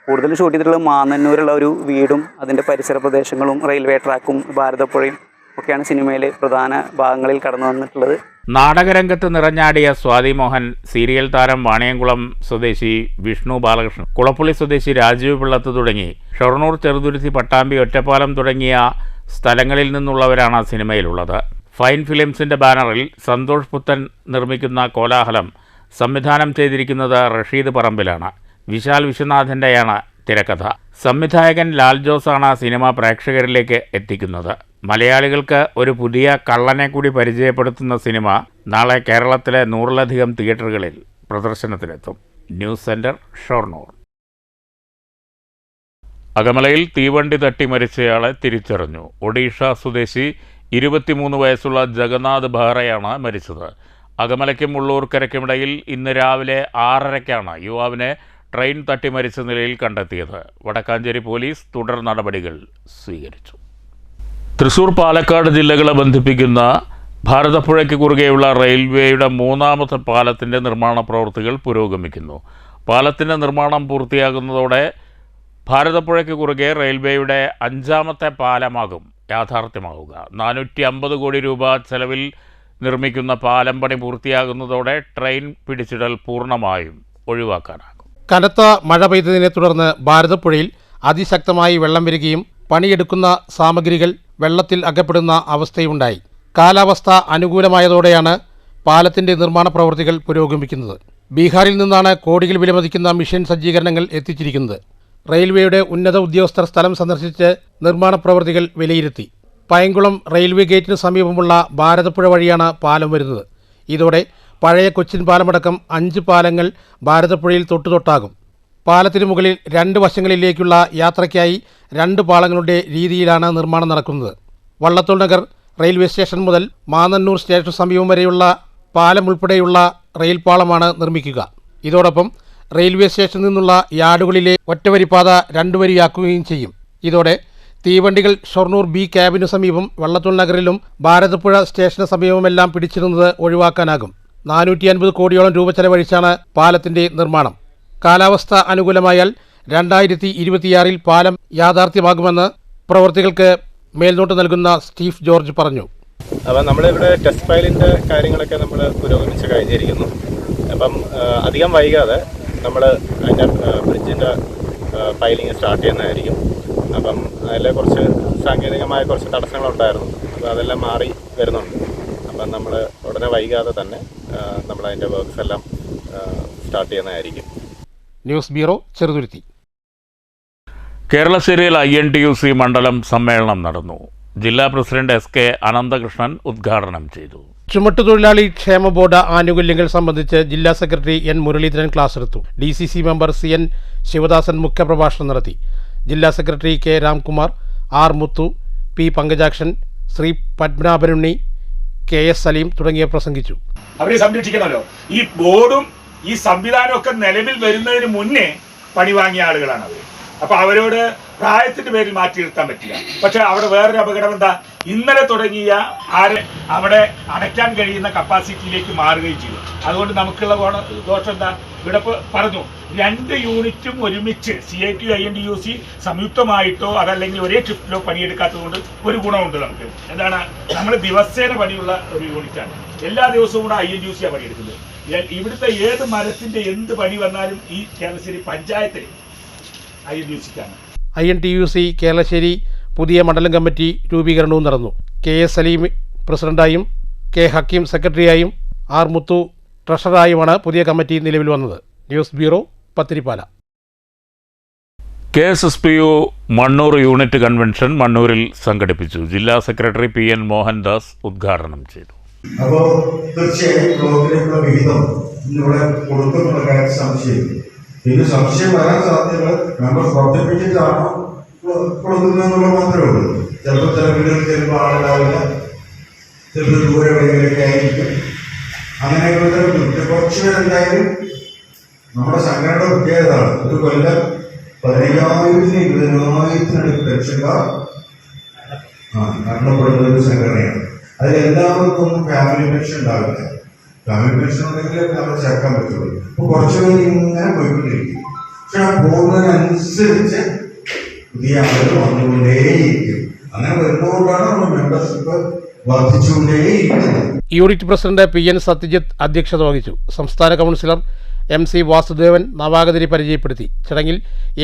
കൂടുതൽ ഷൂട്ട് ചെയ്തിട്ടുള്ളത് മാന്നന്നൂരുള്ള ഒരു വീടും അതിൻ്റെ പരിസര പ്രദേശങ്ങളും റെയിൽവേ ട്രാക്കും ഭാരതപ്പുഴയും ഒക്കെയാണ് സിനിമയിലെ പ്രധാന ഭാഗങ്ങളിൽ കടന്നു വന്നിട്ടുള്ളത്. നാടകരംഗത്ത് നിറഞ്ഞാടിയ സ്വാതി മോഹൻ, സീരിയൽ താരം വാണിയംകുളം സ്വദേശി വിഷ്ണു ബാലകൃഷ്ണൻ, കുളപ്പുള്ളി സ്വദേശി രാജീവ് പിള്ളത്ത് തുടങ്ങി ഷൊർണൂർ, ചെറുതുരുത്തി, പട്ടാമ്പി, ഒറ്റപ്പാലം തുടങ്ങിയ സ്ഥലങ്ങളിൽ നിന്നുള്ളവരാണ് സിനിമയിലുള്ളത്. ഫൈൻ ഫിലിംസിൻ്റെ ബാനറിൽ സന്തോഷ് പുത്തൻ നിർമ്മിക്കുന്ന കോലാഹലം സംവിധാനം ചെയ്തിരിക്കുന്നത് റഷീദ് പറമ്പിലാണ്. വിശാൽ വിശ്വനാഥൻ്റെയാണ് തിരക്കഥ. സംവിധായകൻ ലാൽ ജോസാണ് സിനിമ പ്രേക്ഷകരിലേക്ക് എത്തിക്കുന്നത്. മലയാളികൾക്ക് ഒരു പുതിയ കള്ളനെ കൂടി പരിചയപ്പെടുത്തുന്ന സിനിമ നാളെ കേരളത്തിലെ 100-ലധികം തിയേറ്ററുകളിൽ പ്രദർശനത്തിനെത്തും. News centre, Shoranur. അകമലയിൽ തീവണ്ടി തട്ടി മരിച്ചയാളെ തിരിച്ചറിഞ്ഞു. ഒഡീഷ സ്വദേശി 23 വയസ്സുള്ള ജഗന്നാഥ് ബെഹ്റയാണ് മരിച്ചത്. അകമലയ്ക്കും ഉള്ളൂർക്കരയ്ക്കുമിടയിൽ ഇന്ന് രാവിലെ 6:30-ക്കാണ് യുവാവിനെ ട്രെയിൻ തട്ടിമരിച്ച നിലയിൽ കണ്ടെത്തിയത്. വടക്കാഞ്ചേരി പോലീസ് തുടർ നടപടികൾ സ്വീകരിച്ചു. തൃശൂർ പാലക്കാട് ജില്ലകളെ ബന്ധിപ്പിക്കുന്ന ഭാരതപ്പുഴയ്ക്ക് കുറുകെയുള്ള റെയിൽവേയുടെ 3ാമത്തെ പാലത്തിൻ്റെ നിർമ്മാണ പ്രവൃത്തികൾ പുരോഗമിക്കുന്നു. പാലത്തിൻ്റെ നിർമ്മാണം പൂർത്തിയാകുന്നതോടെ ഭാരതപ്പുഴയ്ക്ക് കുറുകെ റെയിൽവേയുടെ 5ാമത്തെ പാലമാകും യാഥാർത്ഥ്യമാവുക. 450 കോടി രൂപ ചെലവിൽ നിർമ്മിക്കുന്ന പാലം പണി പൂർത്തിയാകുന്നതോടെ ട്രെയിൻ പിടിച്ചിടൽ പൂർണ്ണമായും ഒഴിവാക്കാനാകും. കനത്ത മഴ പെയ്തതിനെ തുടർന്ന് ഭാരതപ്പുഴയിൽ അതിശക്തമായി വെള്ളം വരികയും പണിയെടുക്കുന്ന സാമഗ്രികൾ വെള്ളത്തിൽ അകപ്പെടുന്ന അവസ്ഥയുണ്ടായി. കാലാവസ്ഥ അനുകൂലമായതോടെയാണ് പാലത്തിൻ്റെ നിർമ്മാണ പ്രവൃത്തികൾ പുരോഗമിക്കുന്നത്. ബീഹാറിൽ നിന്നാണ് കോടികൾ വിലമതിക്കുന്ന മിഷൻ സജ്ജീകരണങ്ങൾ എത്തിച്ചിരിക്കുന്നത്. റെയിൽവേയുടെ ഉന്നത ഉദ്യോഗസ്ഥർ സ്ഥലം സന്ദർശിച്ച് നിർമ്മാണ പ്രവൃത്തികൾ വിലയിരുത്തി. പയങ്കുളം റെയിൽവേ ഗേറ്റിന് സമീപമുള്ള ഭാരതപ്പുഴ വഴിയാണ് പാലം വരുന്നത്. ഇതോടെ പഴയ കൊച്ചിൻ പാലമടക്കം 5 പാലങ്ങൾ ഭാരതപ്പുഴയിൽ തൊട്ടുതൊട്ടാകും. പാലത്തിന് മുകളിൽ 2 വശങ്ങളിലേക്കുള്ള യാത്രയ്ക്കായി 2 പാളങ്ങളുടെ രീതിയിലാണ് നിർമ്മാണം നടക്കുന്നത്. വള്ളത്തോൾ നഗർ റെയിൽവേ സ്റ്റേഷൻ മുതൽ മാന്നന്നൂർ സ്റ്റേഷന് സമീപം വരെയുള്ള പാലം ഉൾപ്പെടെയുള്ള റെയിൽ പാളമാണ് നിർമ്മിക്കുക. ഇതോടൊപ്പം റെയിൽവേ സ്റ്റേഷനിൽ നിന്നുള്ള യാർഡുകളിലെ ഒറ്റവരിപ്പാത 2 വരിയാക്കുകയും ചെയ്യും. ഇതോടെ തീവണ്ടികൾ ഷൊർണൂർ ബി ക്യാബിനു സമീപം വള്ളത്തോൾ നഗറിലും ഭാരതപ്പുഴ സ്റ്റേഷന് സമീപമെല്ലാം പിടിച്ചിരുന്നത് ഒഴിവാക്കാനാകും. 450 കോടിയോളം രൂപ ചെലവഴിച്ചാണ് പാലത്തിൻ്റെ നിർമ്മാണം. കാലാവസ്ഥ അനുകൂലമായാൽ 2026 പാലം യാഥാർത്ഥ്യമാകുമെന്ന് പ്രവൃത്തികൾക്ക് മേൽനോട്ട് നൽകുന്ന സ്റ്റീഫ് ജോർജ് പറഞ്ഞു. അപ്പം നമ്മളിവിടെ ടെസ്റ്റ് ഫയലിൻ്റെ കാര്യങ്ങളൊക്കെ നമ്മൾ പുരോഗമിച്ച് കഴിഞ്ഞിരിക്കുന്നു. അപ്പം അധികം വൈകാതെ നമ്മൾ അതിൻ്റെ ബ്രിഡ്ജിൻ്റെ ഫയലിംഗ് സ്റ്റാർട്ട് ചെയ്യുന്നതായിരിക്കും. അപ്പം അതിൽ കുറച്ച് സാങ്കേതികമായ കുറച്ച് തടസ്സങ്ങളുണ്ടായിരുന്നു. അപ്പോൾ അതെല്ലാം മാറി വരുന്നുണ്ട്. അപ്പം നമ്മൾ ഉടനെ വൈകാതെ തന്നെ നമ്മളതിൻ്റെ വർക്ക്സ് എല്ലാം സ്റ്റാർട്ട് ചെയ്യുന്നതായിരിക്കും. News bureau, Cheruthuruthy. കേരളശ്ശേരിയിൽ INTUC മണ്ഡലം സമ്മേളനം നടന്നു. ജില്ലാ പ്രസിഡന്റ് SK അനന്തകൃഷ്ണൻ ഉദ്ഘാടനം ചെയ്തു. ചുമട്ടുതൊഴിലാളി ക്ഷേമ ബോർഡ് ആനുകൂല്യങ്ങൾ സംബന്ധിച്ച് ജില്ലാ സെക്രട്ടറി N മുരളീധരൻ ക്ലാസ് എടുത്തു. DCC മെമ്പർ CN ശിവദാസൻ മുഖ്യപ്രഭാഷണം നടത്തി. ജില്ലാ സെക്രട്ടറി K രാംകുമാർ, R മുത്തു, P പങ്കജാക്ഷൻ, ശ്രീ പത്മനാഭനുണ്ണി, KS സലീം തുടങ്ങിയവർ പ്രസംഗിച്ചു. അവരെ സംരക്ഷിക്കണമല്ലോ. ഈ ബോർഡും ഈ സംവിധാനമൊക്കെ നിലവിൽ വരുന്നതിന് മുന്നേ പണി വാങ്ങിയ ആളുകളാണ് അവർ. അപ്പൊ അവരോട് പ്രായത്തിന്റെ പേരിൽ മാറ്റി നിർത്താൻ പറ്റില്ല. പക്ഷെ അവിടെ വേറൊരു അപകടം എന്താ, ഇന്നലെ തുടങ്ങിയ അവിടെ അടയ്ക്കാൻ കഴിയുന്ന കപ്പാസിറ്റിയിലേക്ക് മാറുകയും ചെയ്തു. അതുകൊണ്ട് നമുക്കുള്ള ദോഷം എന്താ, ഇവിടെ പറഞ്ഞു 2 യൂണിറ്റും ഒരുമിച്ച് CIT INTUC സംയുക്തമായിട്ടോ അതല്ലെങ്കിൽ ഒരേ ഷിഫ്റ്റിലോ പണിയെടുക്കാത്തത് കൊണ്ട് ഒരു ഗുണമുണ്ട് നമുക്ക്. എന്താണ്, നമ്മൾ ദിവസേന പണിയുള്ള ഒരു യൂണിറ്റാണ്. എല്ലാ ദിവസവും കൂടെ INTUC പണിയെടുക്കുന്നത്. ഇവിടുത്തെ ഏത് മരത്തിന്റെ എന്ത് പണി വന്നാലും ഈ കേരളശ്ശേരി പഞ്ചായത്തിൽ INTUC കേരളശ്ശേരി പുതിയ മണ്ഡലം കമ്മിറ്റി രൂപീകരണവും നടന്നു. KS Saleem പ്രസിഡന്റായും K Hakeem സെക്രട്ടറിയായും R മുത്തു ട്രഷററായുമാണ് പുതിയ കമ്മിറ്റി നിലവിൽ വന്നത്. News bureau, Pathirippala. KSSPU Mannur unit convention മണ്ണൂരിൽ സംഘടിപ്പിച്ചു. ജില്ലാ സെക്രട്ടറി PN മോഹൻദാസ് ഉദ്ഘാടനം ചെയ്തു. അപ്പോൾ തീർച്ചയായും ബ്ലോക്കിലേക്കുള്ള വിഹിതം ഇന്നിവിടെ കൊടുക്കുന്നുള്ള കാര്യത്തിൽ സംശയമില്ല. പിന്നെ സംശയം വരാൻ സാധ്യത നമ്മൾ വർദ്ധിപ്പിച്ചിട്ടാണോ കൊടുക്കുന്നതെന്നുള്ള മാത്രമേ ഉള്ളൂ. ചിലപ്പോൾ ചില വീടുകളിൽ ചിലപ്പോൾ ആളുണ്ടാവില്ല, ചിലപ്പോൾ ദൂരെ എവിടെയെങ്കിലൊക്കെ ആയിരിക്കും. അങ്ങനെയൊക്കെ കുറച്ച് പേരെന്തായാലും നമ്മുടെ സംഘടനയുടെ പ്രത്യേകതയാണ്. ഒരു കൊല്ലം 15,000-ന് 20,000-ത്തിനടുത്ത് പെൻഷൻകാർ മരണപ്പെടുന്ന ഒരു സംഘടനയാണ്. അതിലെല്ലാവർക്കൊന്നും ഫാമിലി പെൻഷൻ ഉണ്ടാവില്ല. ഫാമിലി പെൻഷൻ ഉണ്ടെങ്കിൽ നമ്മൾ ചേർക്കാൻ പറ്റുള്ളൂ. അപ്പൊ കുറച്ചുപേർ ഇങ്ങനെ പോയിക്കൊണ്ടിരിക്കും. പക്ഷെ ആ പോകുന്നതിനനുസരിച്ച് പുതിയ ആളുകൾ വന്നുകൊണ്ടേയിരിക്കും. അങ്ങനെ വരുന്നതുകൊണ്ടാണ് നമ്മുടെ മെമ്പർഷിപ്പ് വർദ്ധിച്ചുകൊണ്ടേയിരിക്കുന്നത്. യൂണിറ്റ് പ്രസിഡന്റ് PN സത്യജിത്ത് അധ്യക്ഷത വഹിച്ചു. സംസ്ഥാന കൗൺസിലർ MC വാസുദേവൻ നവാഗതരെ പരിചയപ്പെടുത്തി. ചടങ്ങിൽ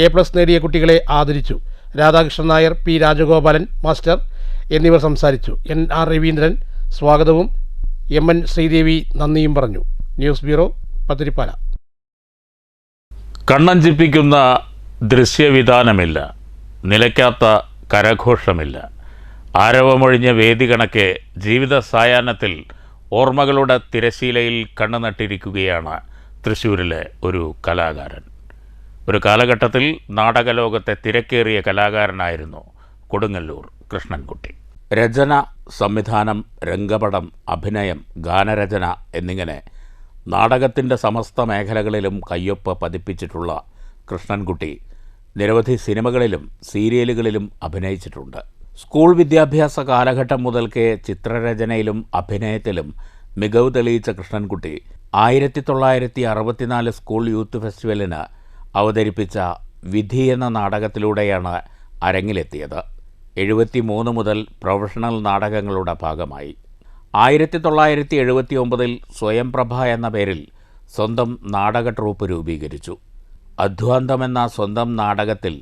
A+ നേടിയ കുട്ടികളെ ആദരിച്ചു. രാധാകൃഷ്ണൻ നായർ, P രാജഗോപാലൻ മാസ്റ്റർ എന്നിവർ സംസാരിച്ചു. NR രവീന്ദ്രൻ സ്വാഗതവും MN ശ്രീദേവി നന്ദിയും പറഞ്ഞു. News bureau, Pathirippala. കണ്ണഞ്ചിപ്പിക്കുന്ന ദൃശ്യവിധാനമില്ല, നിലയ്ക്കാത്ത കരഘോഷമില്ല, ആരവമൊഴിഞ്ഞ വേദി കണക്കെ ജീവിത സായാഹ്നത്തിൽ ഓർമ്മകളുടെ തിരശീലയിൽ കണ്ണുനട്ടിരിക്കുകയാണ് തൃശ്ശൂരിലെ ഒരു കലാകാരൻ. ഒരു കാലഘട്ടത്തിൽ നാടകലോകത്തെ തിരക്കേറിയ കലാകാരനായിരുന്നു കൊടുങ്ങല്ലൂർ കൃഷ്ണൻകുട്ടി. രചന, സംവിധാനം, രംഗപടം, അഭിനയം, ഗാനരചന എന്നിങ്ങനെ നാടകത്തിൻ്റെ സമസ്ത മേഖലകളിലും കയ്യൊപ്പ് പതിപ്പിച്ചിട്ടുള്ള കൃഷ്ണൻകുട്ടി നിരവധി സിനിമകളിലും സീരിയലുകളിലും അഭിനയിച്ചിട്ടുണ്ട്. സ്കൂൾ വിദ്യാഭ്യാസ കാലഘട്ടം മുതൽക്കേ ചിത്രരചനയിലും അഭിനയത്തിലും മികവ് തെളിയിച്ച കൃഷ്ണൻകുട്ടി 1964 സ്കൂൾ യൂത്ത് ഫെസ്റ്റിവലിന് അവതരിപ്പിച്ച വിധി എന്ന നാടകത്തിലൂടെയാണ് അരങ്ങിലെത്തിയത്. 73 മുതൽ പ്രൊഫഷണൽ നാടകങ്ങളുടെ ഭാഗമായി. 1979 സ്വയംപ്രഭ എന്ന പേരിൽ സ്വന്തം നാടക ട്രൂപ്പ് രൂപീകരിച്ചു. അധ്വാന്തം എന്ന സ്വന്തം നാടകത്തിൽ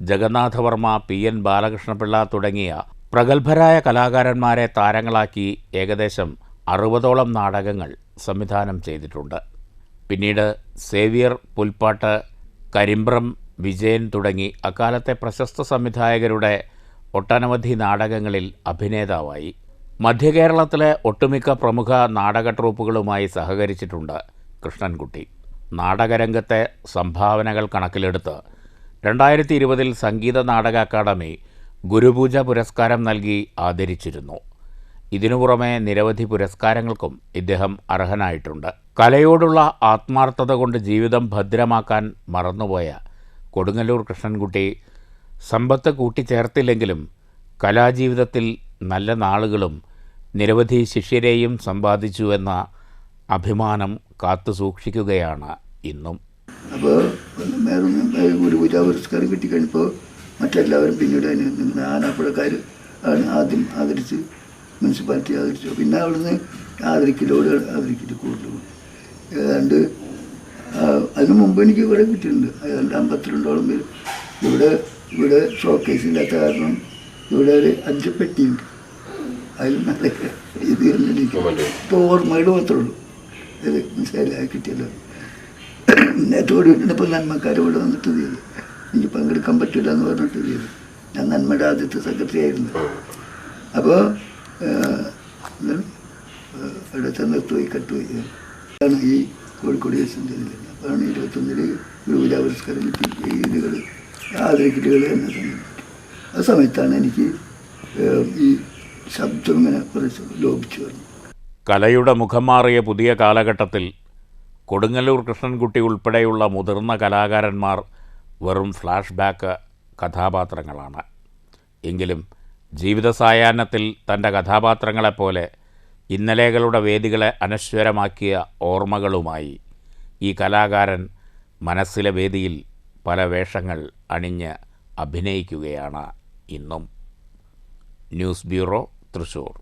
ജഗന്നാഥവർമ്മ, PN ബാലകൃഷ്ണപിള്ള തുടങ്ങിയ പ്രഗത്ഭരായ കലാകാരന്മാരെ താരങ്ങളാക്കി ഏകദേശം 60ഓളം നാടകങ്ങൾ സംവിധാനം ചെയ്തിട്ടുണ്ട്. പിന്നീട് സേവ്യർ പുൽപ്പാട്ട്, കരിമ്പ്രം വിജയൻ തുടങ്ങി അക്കാലത്തെ പ്രശസ്ത സംവിധായകരുടെ ഒട്ടനവധി നാടകങ്ങളിൽ അഭിനേതാവായി. മധ്യകേരളത്തിലെ ഒട്ടുമിക്ക പ്രമുഖ നാടക ട്രൂപ്പുകളുമായി സഹകരിച്ചിട്ടുണ്ട് കൃഷ്ണൻകുട്ടി. നാടകരംഗത്തെ സംഭാവനകൾ കണക്കിലെടുത്ത് 2020 സംഗീത നാടക അക്കാദമി ഗുരുപൂജ പുരസ്കാരം നൽകി ആദരിച്ചിരുന്നു. ഇതിനു പുറമെ നിരവധി പുരസ്കാരങ്ങൾക്കും ഇദ്ദേഹം അർഹനായിട്ടുണ്ട്. കലയോടുള്ള ആത്മാർത്ഥത കൊണ്ട് ജീവിതം ഭദ്രമാക്കാൻ മറന്നുപോയ കൊടുങ്ങല്ലൂർ കൃഷ്ണൻകുട്ടി സമ്പത്ത് കൂട്ടിച്ചേർത്തില്ലെങ്കിലും കലാജീവിതത്തിൽ നല്ല നാളുകളും നിരവധി ശിഷ്യരെയും സമ്പാദിച്ചുവെന്ന അഭിമാനം കാത്തു സൂക്ഷിക്കുകയാണ് ഇന്നും. അപ്പോൾ ഗുരുപൂജ പുരസ്കാരം കിട്ടിക്കഴിഞ്ഞപ്പോൾ മറ്റെല്ലാവരും പിന്നീട് അതിന് ആനാപ്പുഴക്കാർ ആണ് ആദ്യം ആദരിച്ച്, മുനിസിപ്പാലിറ്റി ആദരിച്ചു. പിന്നെ അവിടുന്ന് ആദരിക്കൽ കൂടുതൽ. ഏതാണ്ട് അതിന് മുമ്പ് എനിക്ക് ഇവിടെ കിട്ടിയിട്ടുണ്ട്. ഏതാണ്ട് 52ഓളം പേര്. ഇവിടെ ഷോക്കേസ് ഇല്ലാത്ത കാരണം ഇവിടെ ഒരു 5 പെട്ടിയുണ്ട്. അതിൽ നല്ല ഇത് എനിക്ക് ഇപ്പോൾ ഓർമ്മകൾ മാത്രമേ ഉള്ളൂ. ഇത് മനസ്സിലായി കിട്ടിയല്ലോ. നേരത്തോട് വീട്ടിലിപ്പോൾ നന്മക്കാരോട് വന്നിട്ട് ചെയ്തു, എനിക്ക് പങ്കെടുക്കാൻ പറ്റില്ല എന്ന് പറഞ്ഞിട്ട് ചെയ്തു. ഞാൻ നന്മയുടെ ആദ്യത്തെ സെക്രട്ടറി ആയിരുന്നു. അപ്പോൾ അവിടെ ചെന്നെത്തുപോയി കട്ടുപോയി ആണ് ഈ കോഴിക്കോട് ദേശം. അപ്പോഴാണ് 21 ഗുരുപൂജ പുരസ്കാരം കിട്ടി. ഇതുകൾ ആദരിക്കലുകൾ എന്നെ സമയം. ആ സമയത്താണ് എനിക്ക് ഈ ശബ്ദം ഇങ്ങനെ കുറച്ച് ലോപിച്ചു വന്നു. കലയുടെ മുഖം മാറിയ പുതിയ കാലഘട്ടത്തിൽ കൊടുങ്ങല്ലൂർ കൃഷ്ണൻകുട്ടി ഉൾപ്പെടെയുള്ള മുതിർന്ന കലാകാരന്മാർ വെറും ഫ്ലാഷ് ബാക്ക് കഥാപാത്രങ്ങളാണ്. എങ്കിലും ജീവിത സായാഹ്നത്തിൽ തൻ്റെ കഥാപാത്രങ്ങളെപ്പോലെ ഇന്നലെകളുടെ വേദികളെ അനശ്വരമാക്കിയ ഓർമ്മകളുമായി ഈ കലാകാരൻ മനസ്സിലെ വേദിയിൽ പല വേഷങ്ങൾ അണിഞ്ഞ് അഭിനയിക്കുകയാണ് ഇന്നും. News bureau, Thrissur.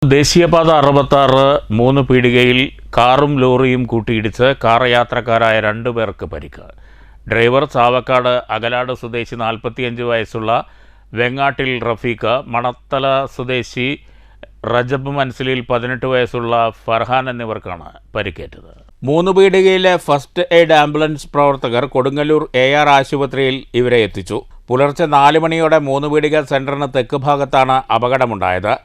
ദേശീയപാത 66 3 പീടികയിൽ കാറും ലോറിയും കൂട്ടിയിടിച്ച് കാർ യാത്രക്കാരായ 2 പേർക്ക് പരിക്ക്. ഡ്രൈവർ ചാവക്കാട് അകലാട് സ്വദേശി 45 വയസ്സുള്ള വെങ്ങാട്ടിൽ റഫീഖ്, മണത്തല സ്വദേശി റജബ് മൻസിലിൽ 18 വയസ്സുള്ള ഫർഹാൻ എന്നിവർക്കാണ് പരിക്കേറ്റത്. 3 പീടികയിലെ ഫസ്റ്റ് എയ്ഡ് ആംബുലൻസ് പ്രവർത്തകർ കൊടുങ്ങല്ലൂർ AR ആശുപത്രിയിൽ ഇവരെ എത്തിച്ചു. പുലർച്ചെ 4 മണിയോടെ 3 പീടിക സെൻറ്ററിന് തെക്ക് ഭാഗത്താണ് അപകടമുണ്ടായത്.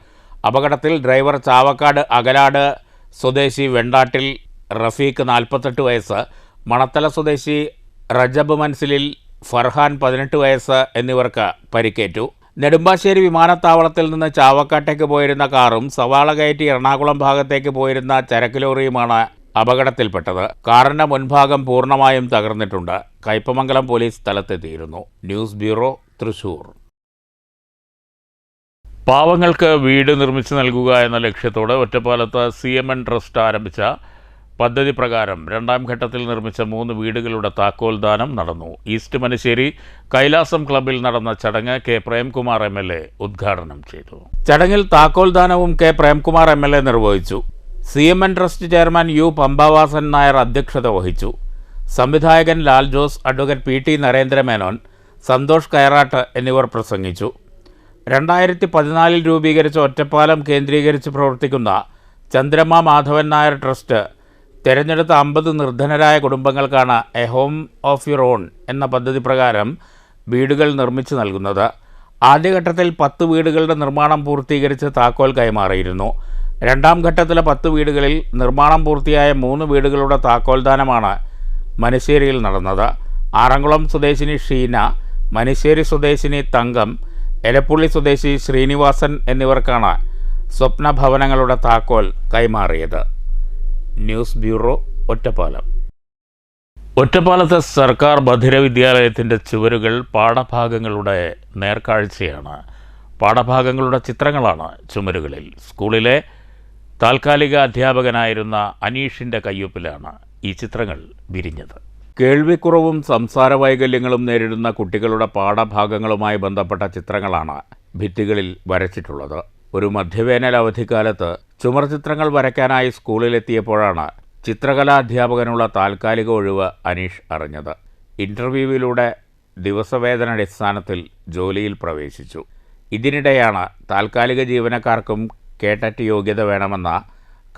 അപകടത്തിൽ ഡ്രൈവർ ചാവക്കാട് അകലാട് സ്വദേശി വെണ്ടാട്ടിൽ റഫീഖ് 48 വയസ്സ്, മണത്തല സ്വദേശി റജബ് മൻസിലിൽ ഫർഹാൻ 18 വയസ്സ് എന്നിവർക്ക് പരിക്കേറ്റു. നെടുമ്പാശ്ശേരി വിമാനത്താവളത്തിൽ നിന്ന് ചാവക്കാട്ടേക്ക് പോയിരുന്ന കാറും സവാള കയറ്റി എറണാകുളം ഭാഗത്തേക്ക് പോയിരുന്ന ചരക്ക് ലോറിയുമാണ് അപകടത്തിൽപ്പെട്ടത്. കാറിന്റെ മുൻഭാഗം പൂർണ്ണമായും തകർന്നിട്ടുണ്ട്. കയ്പമംഗലം പോലീസ് സ്ഥലത്തെത്തിയിരുന്നു. News bureau, Thrissur. പാവങ്ങൾക്ക് വീട് നിർമ്മിച്ചു നൽകുക എന്ന ലക്ഷ്യത്തോടെ ഒറ്റപ്പാലത്ത് CMN ട്രസ്റ്റ് ആരംഭിച്ച പദ്ധതി പ്രകാരം 2ാം ഘട്ടത്തിൽ നിർമ്മിച്ച 3 വീടുകളുടെ താക്കോൽദാനം നടന്നു. ഈസ്റ്റ് മനശ്ശേരി കൈലാസം ക്ലബ്ബിൽ നടന്ന ചടങ്ങ് K. പ്രേംകുമാർ MLA ഉദ്ഘാടനം ചെയ്തു. ചടങ്ങിൽ താക്കോൽദാനവും K. പ്രേംകുമാർ MLA നിർവഹിച്ചു. CMN trust chairman U. Pampavasan Nair അധ്യക്ഷത വഹിച്ചു. സംവിധായകൻ ലാൽ ജോസ്, അഡ്വക്കേറ്റ് PT നരേന്ദ്രമേനോൻ, സന്തോഷ് കയറാട്ട് എന്നിവർ പ്രസംഗിച്ചു. 2014 രൂപീകരിച്ച ഒറ്റപ്പാലം കേന്ദ്രീകരിച്ച് പ്രവർത്തിക്കുന്ന ചന്ദ്രമ്മ മാധവൻ നായർ ട്രസ്റ്റ് തിരഞ്ഞെടുത്ത 50 നിർധനരായ കുടുംബങ്ങൾക്കാണ് a home of your own എന്ന പദ്ധതി പ്രകാരം വീടുകൾ നിർമ്മിച്ചു നൽകുന്നത്. ആദ്യഘട്ടത്തിൽ 10 വീടുകളുടെ നിർമ്മാണം പൂർത്തീകരിച്ച് താക്കോൽ കൈമാറിയിരുന്നു. 2ാം ഘട്ടത്തിലെ 10 വീടുകളിൽ നിർമ്മാണം പൂർത്തിയായ 3 വീടുകളുടെ താക്കോൽദാനമാണ് മനശ്ശേരിയിൽ നടന്നത്. ആറന്കുളം സ്വദേശിനി ഷീന, മനശ്ശേരി സ്വദേശിനി തങ്കം, എലപ്പുള്ളി സ്വദേശി ശ്രീനിവാസൻ എന്നിവർക്കാണ് സ്വപ്ന ഭവനങ്ങളുടെ താക്കോൽ കൈമാറിയത്. News bureau, Ottapalam. ഒറ്റപ്പാലത്തെ സർക്കാർ ബധിര വിദ്യാലയത്തിൻ്റെ ചുവരുകൾ പാഠഭാഗങ്ങളുടെ നേർക്കാഴ്ചയാണ്. പാഠഭാഗങ്ങളുടെ ചിത്രങ്ങളാണ് ചുമരുകളിൽ. സ്കൂളിലെ താൽക്കാലിക അധ്യാപകനായിരുന്ന അനീഷിൻ്റെ കയ്യൊപ്പിലാണ് ഈ ചിത്രങ്ങൾ വിരിഞ്ഞത്. കേൾവിക്കുറവും സംസാര വൈകല്യങ്ങളും നേരിടുന്ന കുട്ടികളുടെ പാഠഭാഗങ്ങളുമായി ബന്ധപ്പെട്ട ചിത്രങ്ങളാണ് ഭിത്തികളിൽ വരച്ചിട്ടുള്ളത്. ഒരു മധ്യവേനൽ അവധിക്കാലത്ത് ചുമർ ചിത്രങ്ങൾ വരയ്ക്കാനായി സ്കൂളിലെത്തിയപ്പോഴാണ് ചിത്രകലാധ്യാപകനുള്ള താൽക്കാലിക ഒഴിവ് അനീഷ് അറിഞ്ഞത്. ഇൻ്റർവ്യൂവിലൂടെ ദിവസവേതനാടിസ്ഥാനത്തിൽ ജോലിയിൽ പ്രവേശിച്ചു. ഇതിനിടെയാണ് താൽക്കാലിക ജീവനക്കാർക്കും കേട്ടറ്റ് യോഗ്യത വേണമെന്ന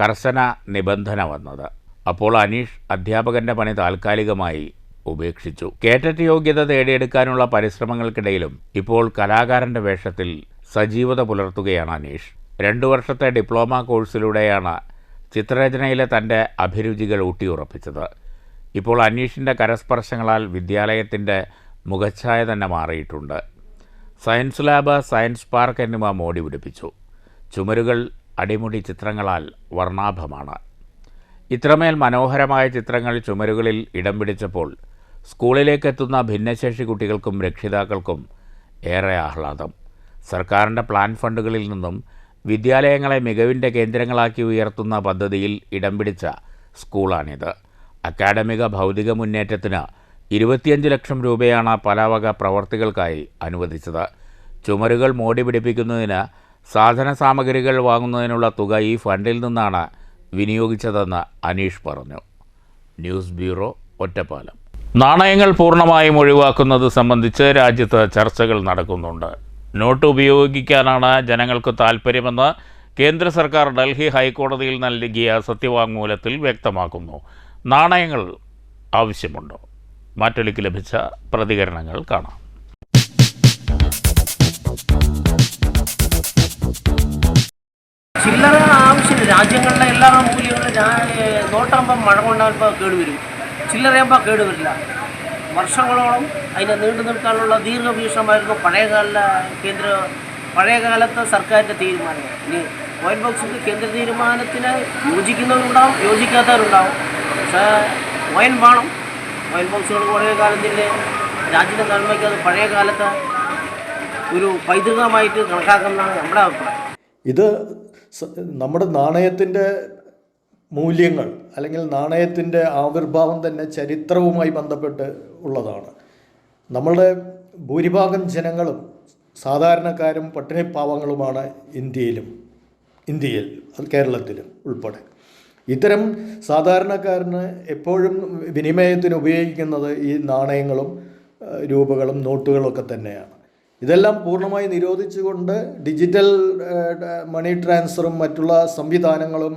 കർശന നിബന്ധന വന്നത്. അപ്പോൾ അനീഷ് അധ്യാപകൻ്റെ പണി താൽക്കാലികമായി ഉപേക്ഷിച്ചു. കേട്ടറ്റ് യോഗ്യത നേടിയെടുക്കാനുള്ള പരിശ്രമങ്ങൾക്കിടയിലും ഇപ്പോൾ കലാകാരൻ്റെ വേഷത്തിൽ സജീവത പുലർത്തുകയാണ് അനീഷ്. 2 വർഷത്തെ ഡിപ്ലോമ കോഴ്സിലൂടെയാണ് ചിത്രരചനയിലെ തൻ്റെ അഭിരുചികൾ ഊട്ടിയുറപ്പിച്ചത്. ഇപ്പോൾ അനീഷിൻ്റെ കരസ്പർശങ്ങളാൽ വിദ്യാലയത്തിൻ്റെ മുഖച്ഛായ തന്നെ മാറിയിട്ടുണ്ട്. സയൻസ് ലാബ്, സയൻസ് പാർക്ക് എന്നിവ മോടി പിടിപ്പിച്ചു. ചുമരുകൾ അടിമുടി ചിത്രങ്ങളാൽ വർണ്ണാഭമാണ്. ഇത്രമേൽ മനോഹരമായ ചിത്രങ്ങൾ ചുമരുകളിൽ ഇടം പിടിച്ചപ്പോൾ സ്കൂളിലേക്കെത്തുന്ന ഭിന്നശേഷി കുട്ടികൾക്കും രക്ഷിതാക്കൾക്കും ഏറെ ആഹ്ലാദം. സർക്കാരിൻ്റെ പ്ലാൻ ഫണ്ടുകളിൽ നിന്നും വിദ്യാലയങ്ങളെ മികവിൻ്റെ കേന്ദ്രങ്ങളാക്കി ഉയർത്തുന്ന പദ്ധതിയിൽ ഇടം പിടിച്ച സ്കൂളാണിത്. അക്കാഡമിക ഭൗതിക മുന്നേറ്റത്തിന് 25 ലക്ഷം രൂപയാണ് പല വക പ്രവർത്തികൾക്കായി അനുവദിച്ചത്. ചുമരുകൾ മോടി പിടിപ്പിക്കുന്നതിന് സാധന സാമഗ്രികൾ വാങ്ങുന്നതിനുള്ള തുക ഈ ഫണ്ടിൽ നിന്നാണ് വിനിയോഗിച്ചതെന്ന് അനീഷ് പറഞ്ഞു. News bureau, Ottapalam. നാണയങ്ങൾ പൂർണ്ണമായും ഒഴിവാക്കുന്നത് സംബന്ധിച്ച് രാജ്യത്ത് ചർച്ചകൾ നടക്കുന്നുണ്ട്. നോട്ട് ഉപയോഗിക്കാനാണ് ജനങ്ങൾക്ക് താൽപ്പര്യമെന്ന് കേന്ദ്ര സർക്കാർ ഡൽഹി ഹൈക്കോടതിയിൽ നൽകിയ സത്യവാങ്മൂലത്തിൽ വ്യക്തമാക്കുന്നു. നാണയങ്ങൾ ആവശ്യമുണ്ടോ? മാറ്റൊലിക്ക് ലഭിച്ച പ്രതികരണങ്ങൾ കാണാം. ചില്ലറ ആവശ്യമില്ല. രാജ്യങ്ങളിലെ എല്ലാ മൂല്യങ്ങളും നോട്ടാകുമ്പം മഴ കൊണ്ടാകുമ്പോൾ കേടുവരും, ചില്ലറയാകുമ്പോൾ കേടുവരില്ല. വർഷങ്ങളോളം അതിനെ നീണ്ടു നിൽക്കാനുള്ള ദീർഘവീക്ഷണമായിരുന്നു പഴയകാലത്തെ സർക്കാരിൻ്റെ തീരുമാനം. ഇനി കോയിൻ ബോക്സിൻ്റെ കേന്ദ്ര തീരുമാനത്തിന് യോജിക്കുന്നവരുണ്ടാവും, യോജിക്കാത്തവരുണ്ടാവും. പക്ഷേ കോയിൻ വേണം. കോയിൻ ബോക്സുകൾ കുറേ കാലത്തിൻ്റെ രാജ്യത്തെ നന്മയ്ക്ക് അത് പഴയ കാലത്ത് ഒരു പൈതൃകമായിട്ട് കണക്കാക്കുന്നതാണ് നമ്മുടെ അഭിപ്രായം. ഇത് നമ്മുടെ നാണയത്തിൻ്റെ മൂല്യങ്ങൾ അല്ലെങ്കിൽ നാണയത്തിൻ്റെ ആവിർഭാവം തന്നെ ചരിത്രവുമായി ബന്ധപ്പെട്ട് ഉള്ളതാണ്. നമ്മളുടെ ഭൂരിഭാഗം ജനങ്ങളും സാധാരണക്കാരും പട്ടിണിപ്പാവങ്ങളുമാണ് ഇന്ത്യയിൽ കേരളത്തിലും ഉൾപ്പെടെ. ഇത്തരം സാധാരണക്കാരന് എപ്പോഴും വിനിമയത്തിന് ഉപയോഗിക്കുന്നത് ഈ നാണയങ്ങളും രൂപകളും നോട്ടുകളൊക്കെ തന്നെയാണ്. ഇതെല്ലാം പൂർണ്ണമായി നിരോധിച്ചുകൊണ്ട് ഡിജിറ്റൽ മണി ട്രാൻസ്ഫറും മറ്റുള്ള സംവിധാനങ്ങളും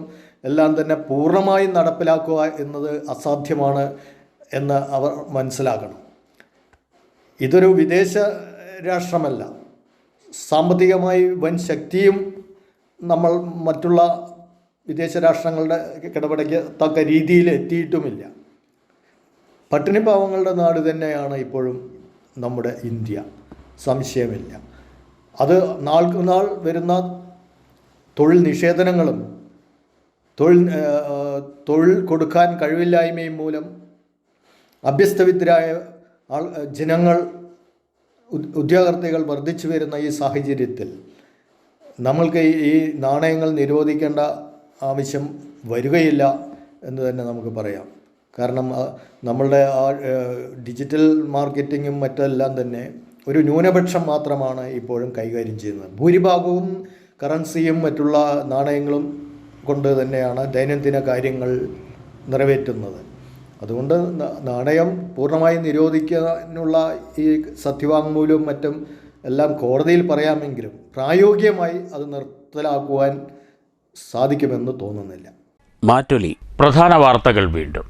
എല്ലാം തന്നെ പൂർണ്ണമായും നടപ്പിലാക്കുക എന്നത് അസാധ്യമാണ് എന്ന് അവർ മനസ്സിലാക്കണം. ഇതൊരു വിദേശ രാഷ്ട്രമല്ല. സാമ്പത്തികമായി വൻ ശക്തിയും നമ്മൾ മറ്റുള്ള വിദേശ രാഷ്ട്രങ്ങളുടെ കിടപെടത്തക്ക രീതിയിൽ എത്തിയിട്ടുമില്ല. പട്ടിണിപ്പാവങ്ങളുടെ നാട് തന്നെയാണ് ഇപ്പോഴും നമ്മുടെ ഇന്ത്യ, സംശയമില്ല. അത് നാൾക്ക് നാൾ വരുന്ന തൊഴിൽ നിഷേധനങ്ങളും തൊഴിൽ കൊടുക്കാൻ കഴിവില്ലായ്മയും മൂലം അഭ്യസ്തവിദ്യരായ ജനങ്ങൾ, ഉദ്യോഗാർത്ഥികൾ വർദ്ധിച്ചു വരുന്ന ഈ സാഹചര്യത്തിൽ നമ്മൾക്ക് ഈ നാണയങ്ങൾ നിരോധിക്കേണ്ട ആവശ്യം വരികയില്ല എന്ന് തന്നെ നമുക്ക് പറയാം. കാരണം നമ്മളുടെ ഡിജിറ്റൽ മാർക്കറ്റിങ്ങും മറ്റെല്ലാം തന്നെ ഒരു ന്യൂനപക്ഷം മാത്രമാണ് ഇപ്പോഴും കൈകാര്യം ചെയ്യുന്നത്. ഭൂരിഭാഗവും കറൻസിയും മറ്റുള്ള നാണയങ്ങളും കൊണ്ട് തന്നെയാണ് ദൈനംദിന കാര്യങ്ങൾ നിറവേറ്റുന്നത്. അതുകൊണ്ട് നാണയം പൂർണ്ണമായി നിരോധിക്കാനുള്ള ഈ സത്യവാങ്മൂലവും മറ്റും എല്ലാം കോടതിയിൽ പറയാമെങ്കിലും പ്രായോഗികമായി അത് നിർത്തലാക്കുവാൻ സാധിക്കുമെന്ന് തോന്നുന്നില്ല. മാറ്റൊലി. പ്രധാന വാർത്തകൾ വീണ്ടും.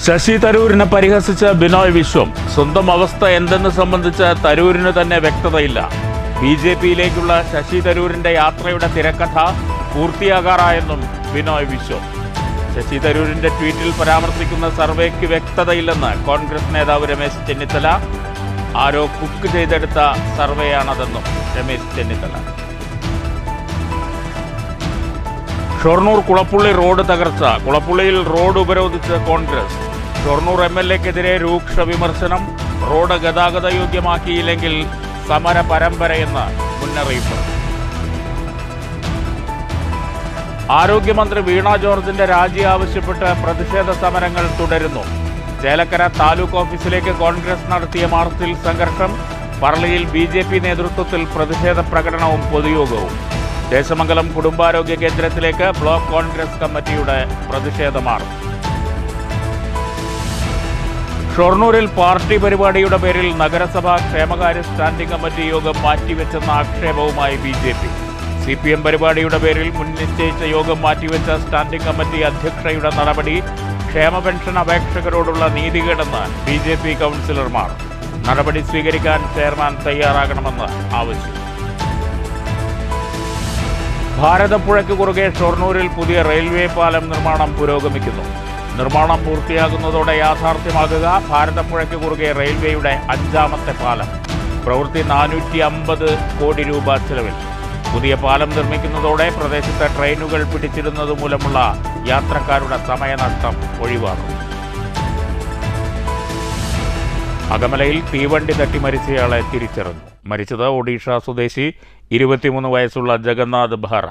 ശശി തരൂരിനെ പരിഹസിച്ച ബിനോയ് വിശ്വം. സ്വന്തം അവസ്ഥ എന്തെന്ന് സംബന്ധിച്ച് തരൂരിന് തന്നെ വ്യക്തതയില്ല. BJPയിലേക്കുള്ള ശശി തരൂരിന്റെ യാത്രയുടെ തിരക്കഥ പൂർത്തിയാകാറായെന്നും ബിനോയ് വിശ്വം. ശശി തരൂരിന്റെ ട്വീറ്റിൽ പരാമർശിക്കുന്ന സർവേക്ക് വ്യക്തതയില്ലെന്ന് കോൺഗ്രസ് നേതാവ് രമേശ് ചെന്നിത്തല. ആരോ കുക്ക് ചെയ്തെടുത്ത സർവേയാണതെന്നും രമേശ് ചെന്നിത്തല. ഷൊർണൂർ കുളപ്പുള്ളി റോഡ് തകർച്ച. കുളപ്പുള്ളിയിൽ റോഡ് ഉപരോധിച്ച് കോൺഗ്രസ്. ഷൊർണൂർ MLA-ക്കെതിരെ രൂക്ഷ വിമർശനം. റോഡ് ഗതാഗത യോഗ്യമാക്കിയില്ലെങ്കിൽ സമര പരമ്പരയെന്ന് മുന്നറിയിപ്പ്. ആരോഗ്യമന്ത്രി വീണ ജോർജിന്റെ രാജി ആവശ്യപ്പെട്ട് പ്രതിഷേധ സമരങ്ങൾ തുടരുന്നു. ചേലക്കര താലൂക്ക് ഓഫീസിലേക്ക് കോൺഗ്രസ് നടത്തിയ മാർച്ചിൽ സംഘർഷം. പറളിയിൽ BJP നേതൃത്വത്തിൽ പ്രതിഷേധ പ്രകടനവും പൊതുയോഗവും. ദേശമംഗലം കുടുംബാരോഗ്യ കേന്ദ്രത്തിലേക്ക് ബ്ലോക്ക് കോൺഗ്രസ് കമ്മിറ്റിയുടെ പ്രതിഷേധ മാർച്ച്. ഷൊർണൂരിൽ പാർട്ടി പരിപാടിയുടെ പേരിൽ നഗരസഭാ ക്ഷേമകാര്യ സ്റ്റാൻഡിംഗ് കമ്മിറ്റി യോഗം മാറ്റിവെച്ചെന്ന ആക്ഷേപവുമായി BJP. CPM പരിപാടിയുടെ പേരിൽ മുൻ നിശ്ചയിച്ച യോഗം മാറ്റിവെച്ച സ്റ്റാൻഡിംഗ് കമ്മിറ്റി അധ്യക്ഷയുടെ നടപടി ക്ഷേമ പെൻഷൻ അപേക്ഷകരോടുള്ള നീതികേടെന്ന് BJP കൗൺസിലർമാർ. നടപടി സ്വീകരിക്കാൻ ചെയർമാൻ തയ്യാറാകണമെന്ന് ആവശ്യം. ഭാരതപ്പുഴയ്ക്ക് കുറുകെ ഷൊർണൂരിൽ പുതിയ റെയിൽവേ പാലം നിർമ്മാണം പുരോഗമിക്കുന്നു. നിർമ്മാണം പൂർത്തിയാകുന്നതോടെ യാഥാർത്ഥ്യമാകുക ഭാരതപ്പുഴയ്ക്ക് കുറുകെ റെയിൽവേയുടെ 5ാമത്തെ പാലം. പ്രവൃത്തി 450 കോടി രൂപ ചെലവിൽ. പുതിയ പാലം നിർമ്മിക്കുന്നതോടെ പ്രദേശത്തെ ട്രെയിനുകൾ പിടിച്ചിടുന്നത് മൂലമുള്ള യാത്രക്കാരുടെ സമയനഷ്ടം ഒഴിവാക്കും. അകമലയിൽ തീവണ്ടി തട്ടി മരിച്ചയാളെ തിരിച്ചറിഞ്ഞു. മരിച്ചത് ഒഡീഷ സ്വദേശി 23 വയസ്സുള്ള ജഗന്നാഥ് ബെഹ്റ.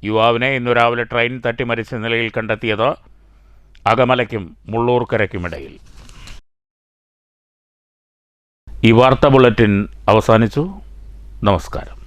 യുവാവിനെ ഇന്നു രാവിലെ ട്രെയിൻ തട്ടി മരിച്ച നിലയിൽ കണ്ടെത്തിയത് അകമലയ്ക്കും മുള്ളൂർക്കരയ്ക്കുമിടയിൽ. ഈ വാർത്താ ബുള്ളറ്റിൻ അവസാനിച്ചു. നമസ്കാരം.